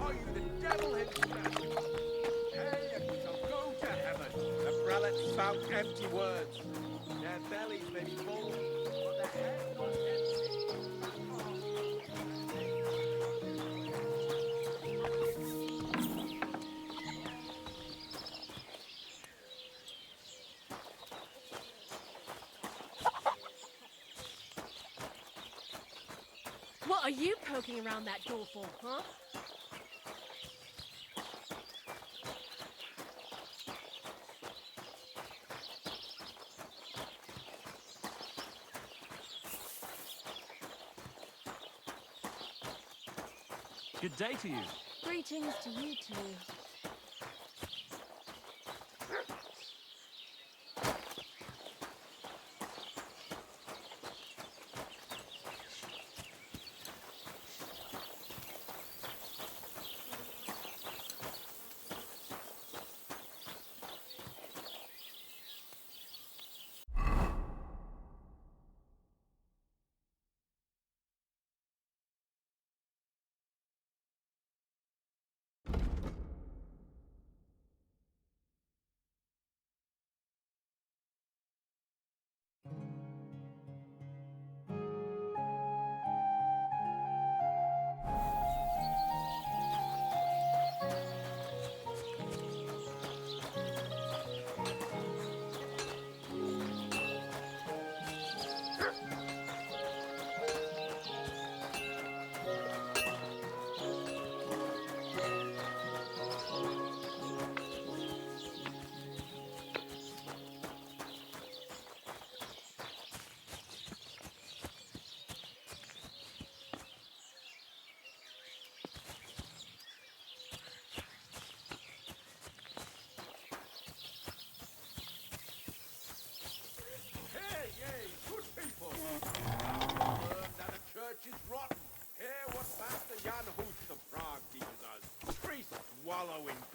Are you the devil himself? Hey, and we shall go to heaven. The prelates spout empty words. Their bellies may be full, but their heads not empty. What are you poking around that door for, huh? Good day to you. Greetings to you too.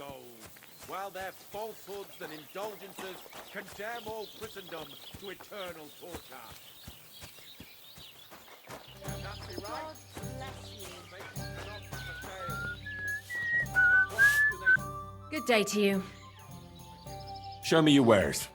gold, while their falsehoods and indulgences condemn all Christendom to eternal torture. Can that be right? God bless you. Faith cannot fail. But what do they Good day to you. Show me your wares.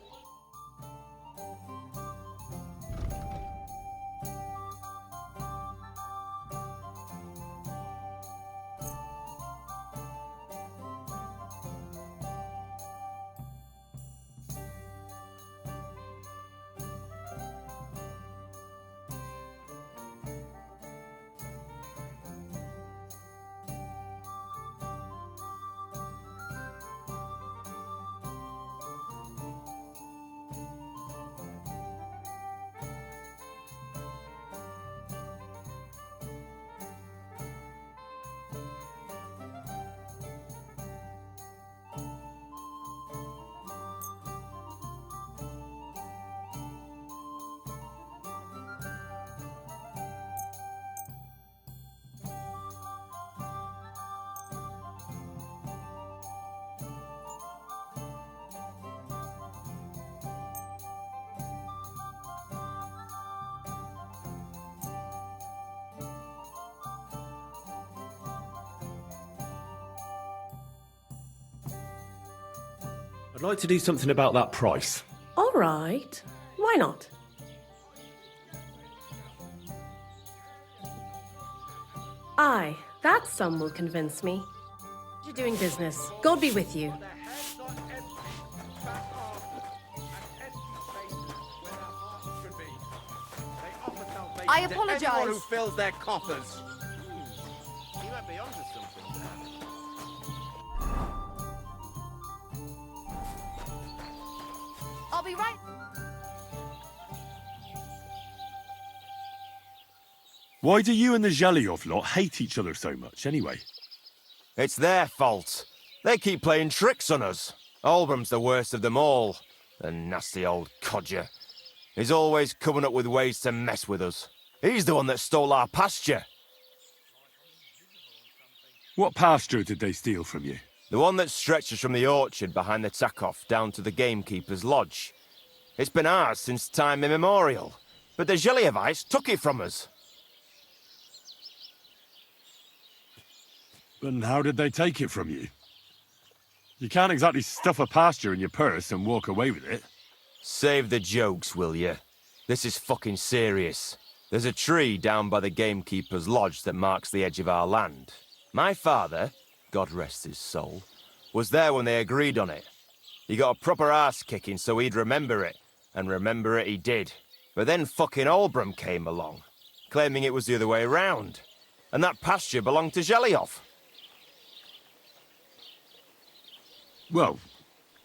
I'd like to do something about that price. All right. Why not? Aye, that sum will convince me. You're doing business. God be with you. their heads are empty, back off, and empty spaces where their hearts should be. They offer salvation I to apologise. anyone who fills their coffers. You might be onto something there. I'll be right. Why do you and the Zhelyov lot hate each other so much, anyway? It's their fault. They keep playing tricks on us. Olbram's the worst of them all. The nasty old codger. He's always coming up with ways to mess with us. He's the one that stole our pasture. What pasture did they steal from you? The one that stretches from the orchard behind the Takov down to the gamekeeper's lodge. It's been ours since time immemorial, but the Zhelyevites took it from us. And how did they take it from you? You can't exactly stuff a pasture in your purse and walk away with it. Save the jokes, will you? This is fucking serious. There's a tree down by the gamekeeper's lodge that marks the edge of our land. My father, God rest his soul, was there when they agreed on it. He got a proper ass kicking so he'd remember it, and remember it he did. But then fucking Olbram came along, claiming it was the other way round, and that pasture belonged to Zhelyov. Well,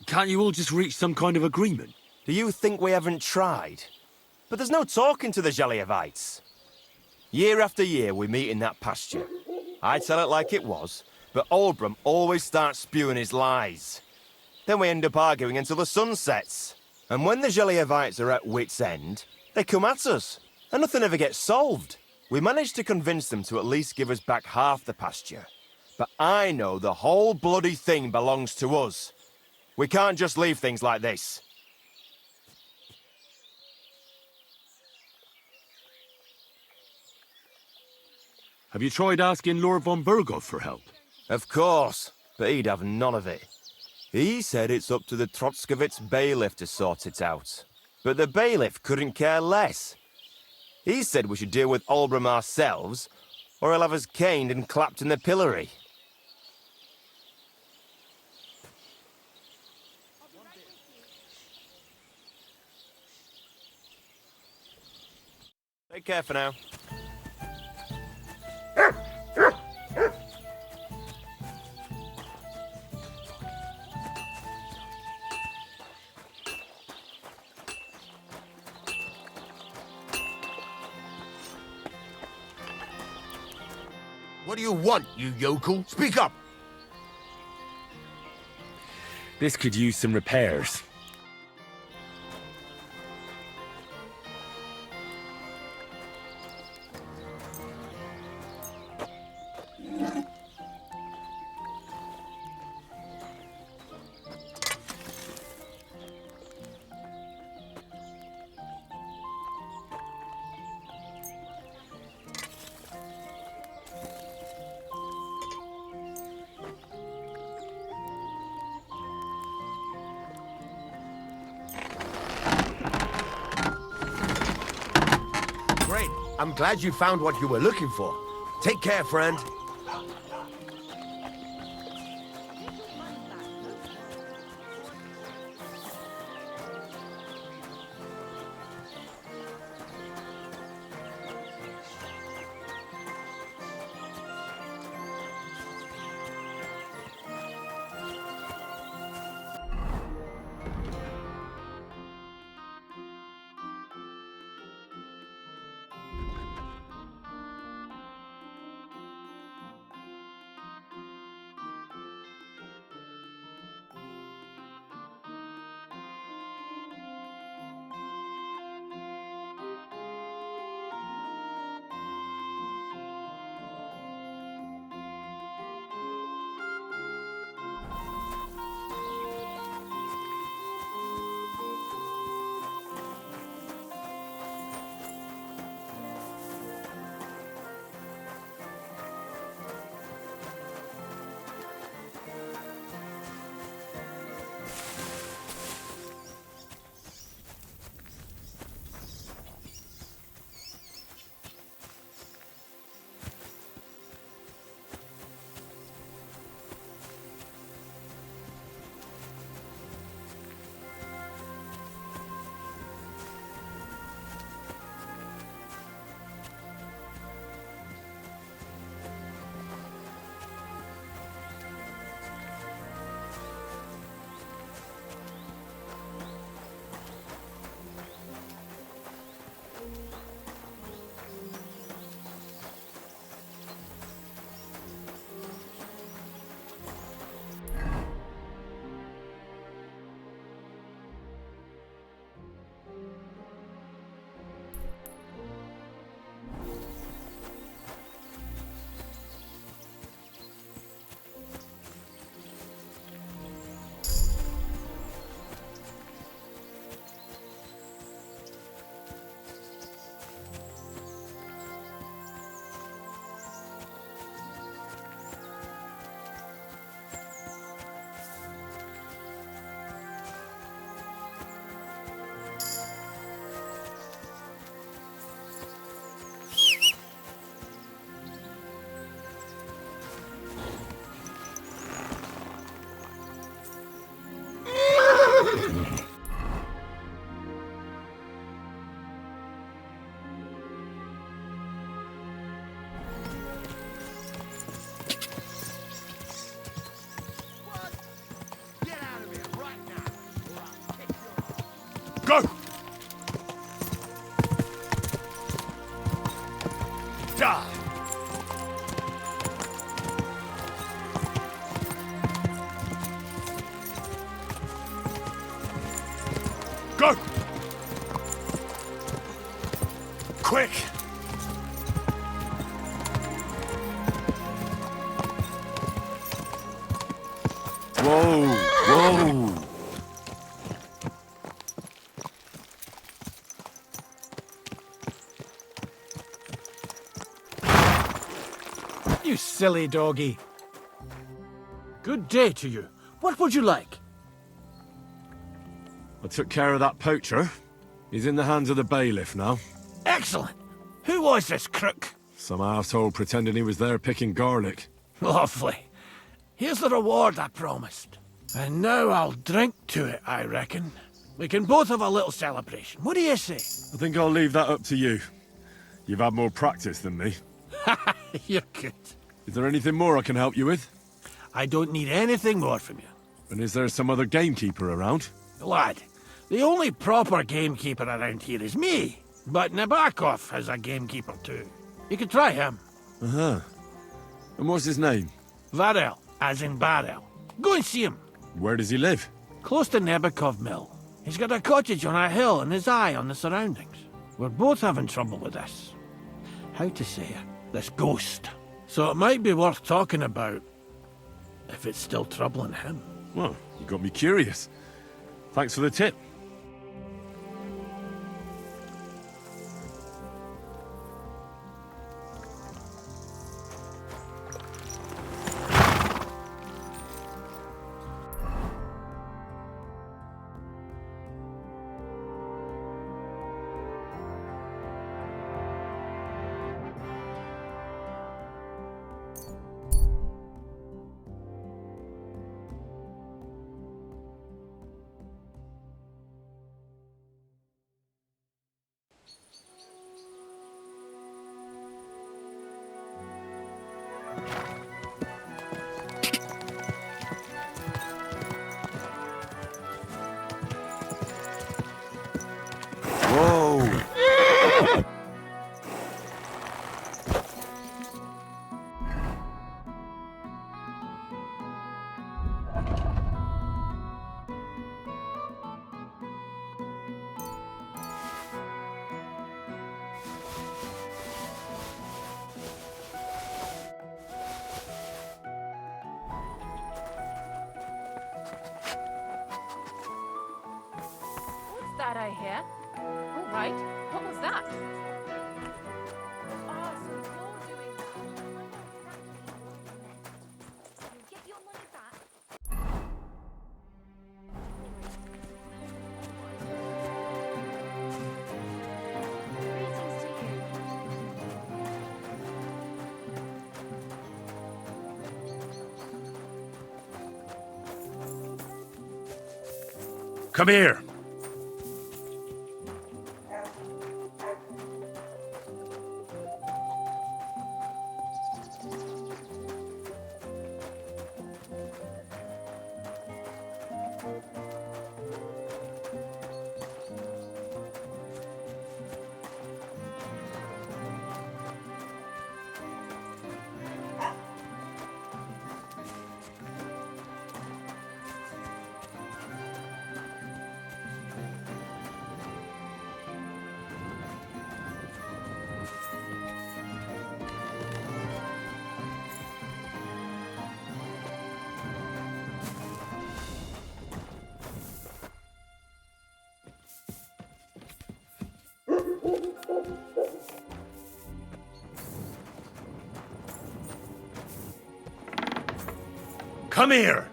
can't you all just reach some kind of agreement? Do you think we haven't tried? But there's no talking to the Zhelyevites. Year after year we meet in that pasture. I tell it like it was, but Olbram always starts spewing his lies. Then we end up arguing until the sun sets. And when the Zhelyevites are at wit's end, they come at us, and nothing ever gets solved. We managed to convince them to at least give us back half the pasture. But I know the whole bloody thing belongs to us. We can't just leave things like this. Have you tried asking Lord von Burgov for help? Of course, but he'd have none of it. He said it's up to the Trotskovitz bailiff to sort it out. But the bailiff couldn't care less. He said we should deal with Olbram ourselves, or he'll have us caned and clapped in the pillory. Take care for now. What do you want, you yokel? Speak up! This could use some repairs. I'm glad you found what you were looking for. Take care, friend. Go! Die! Go! Quick! Whoa! Whoa! You silly doggy. Good day to you. What would you like? I took care of that poacher. He's in the hands of the bailiff now. Excellent. Who was this crook? Some arsehole pretending he was there picking garlic. Lovely. Here's the reward I promised. And now I'll drink to it, I reckon. We can both have a little celebration. What do you say? I think I'll leave that up to you. You've had more practice than me. You're good. Is there anything more I can help you with? I don't need anything more from you. And is there some other gamekeeper around? Lad, the only proper gamekeeper around here is me. But Nabokov has a gamekeeper too. You could try him. Uh-huh. And what's his name? Varel, as in barrel. Go and see him. Where does he live? Close to Nebokov Mill. He's got a cottage on a hill and his eye on the surroundings. We're both having trouble with this. How to say it? This ghost. So it might be worth talking about if it's still troubling him. Well, you got me curious. Thanks for the tip. bad I hear. All right, what was that? Oh, so you're doing that. You'll get your money back. Greetings to you. Come here. Come here!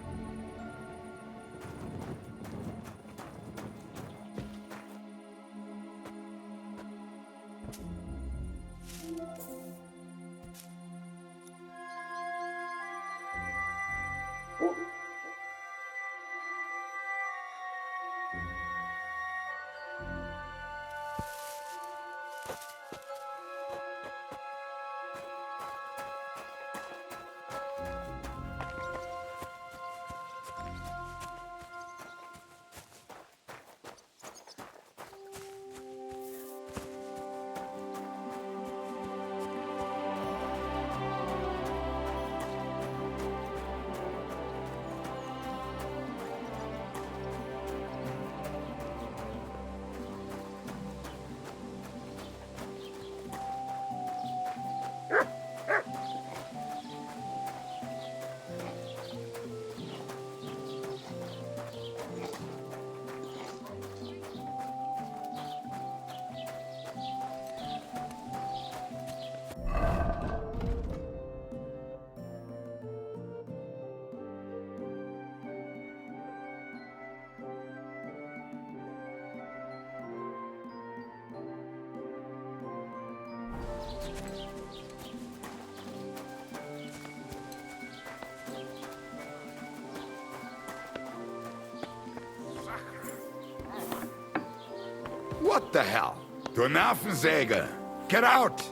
What the hell? Du Nervensäge! Get out!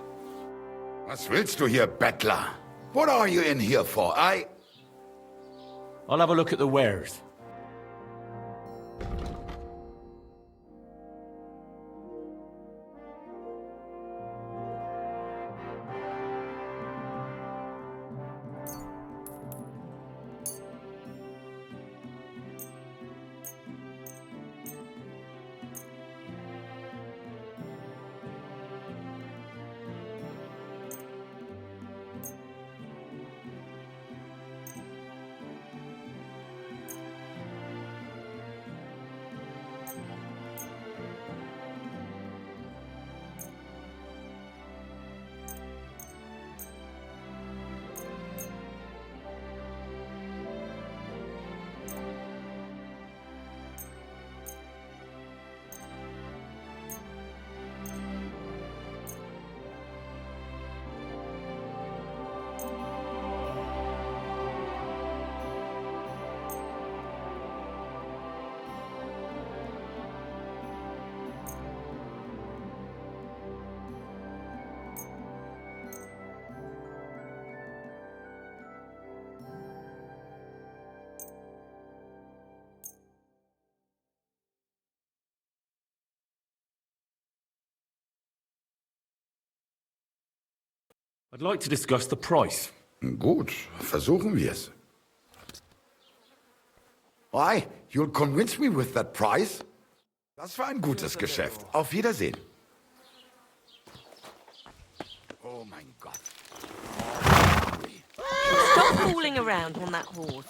Was willst du hier, Bettler? What are you in here for? I'll have a look at the wares. I'd like to discuss the price. Gut, versuchen wir's. Why? You'll convince me with that price? Das war ein gutes Geschäft. Auf Wiedersehen. Oh mein Gott. Stop fooling around on that horse.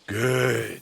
Good.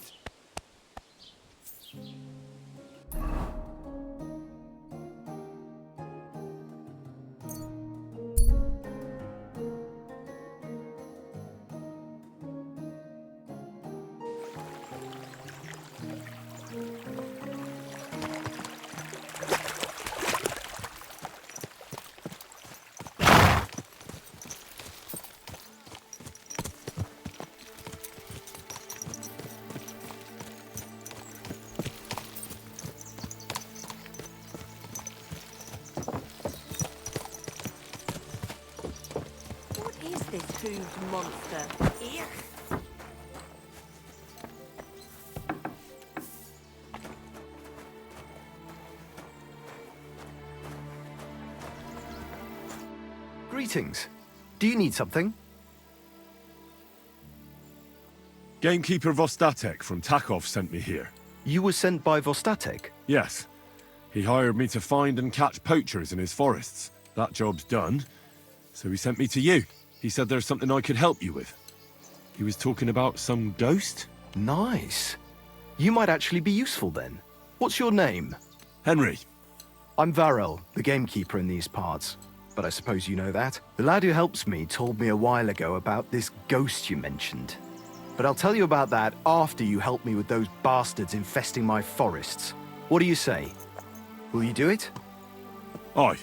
What is this hooved monster? Ugh. Greetings. Do you need something? Gamekeeper Vostatek from Takov sent me here. You were sent by Vostatek? Yes. He hired me to find and catch poachers in his forests. That job's done, so he sent me to you. He said there's something I could help you with. He was talking about some ghost? Nice. You might actually be useful then. What's your name? Henry. I'm Varel, the gamekeeper in these parts. But I suppose you know that. The lad who helps me told me a while ago about this ghost you mentioned. But I'll tell you about that after you help me with those bastards infesting my forests. What do you say? Will you do it? Aye.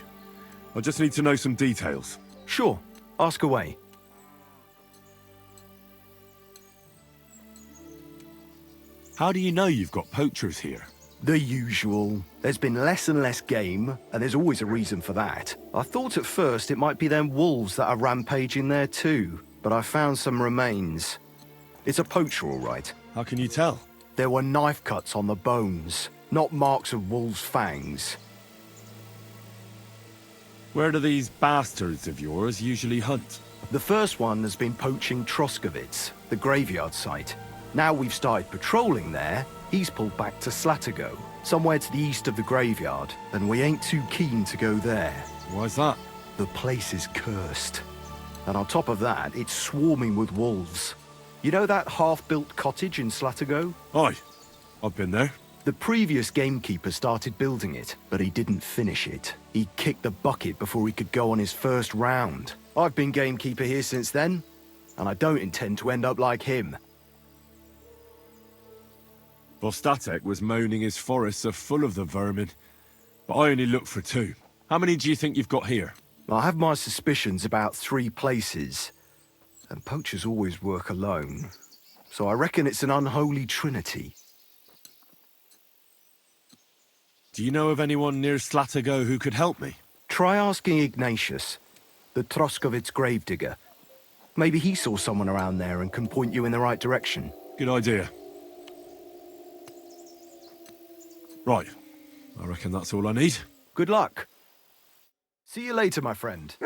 I just need to know some details. Sure. Ask away. How do you know you've got poachers here? The usual. There's been less and less game, and there's always a reason for that. I thought at first it might be them wolves that are rampaging there too, but I found some remains. It's a poacher, all right. How can you tell? There were knife cuts on the bones, not marks of wolves' fangs. Where do these bastards of yours usually hunt? The first one has been poaching Troskovitz, the graveyard site. Now we've started patrolling there, he's pulled back to Slatigo, somewhere to the east of the graveyard, and we ain't too keen to go there. Why's that? The place is cursed. And on top of that, it's swarming with wolves. You know that half-built cottage in Slatigo? Aye, I've been there. The previous gamekeeper started building it, but he didn't finish it. He kicked the bucket before he could go on his first round. I've been gamekeeper here since then, and I don't intend to end up like him. Vostatek was moaning his forests are full of the vermin, but I only looked for 2. How many do you think you've got here? I have my suspicions about 3 places, and poachers always work alone, so I reckon it's an unholy trinity. Do you know of anyone near Slatigo who could help me? Try asking Ignatius, the Troskovitz gravedigger. Maybe he saw someone around there and can point you in the right direction. Good idea. Right. I reckon that's all I need. Good luck. See you later, my friend.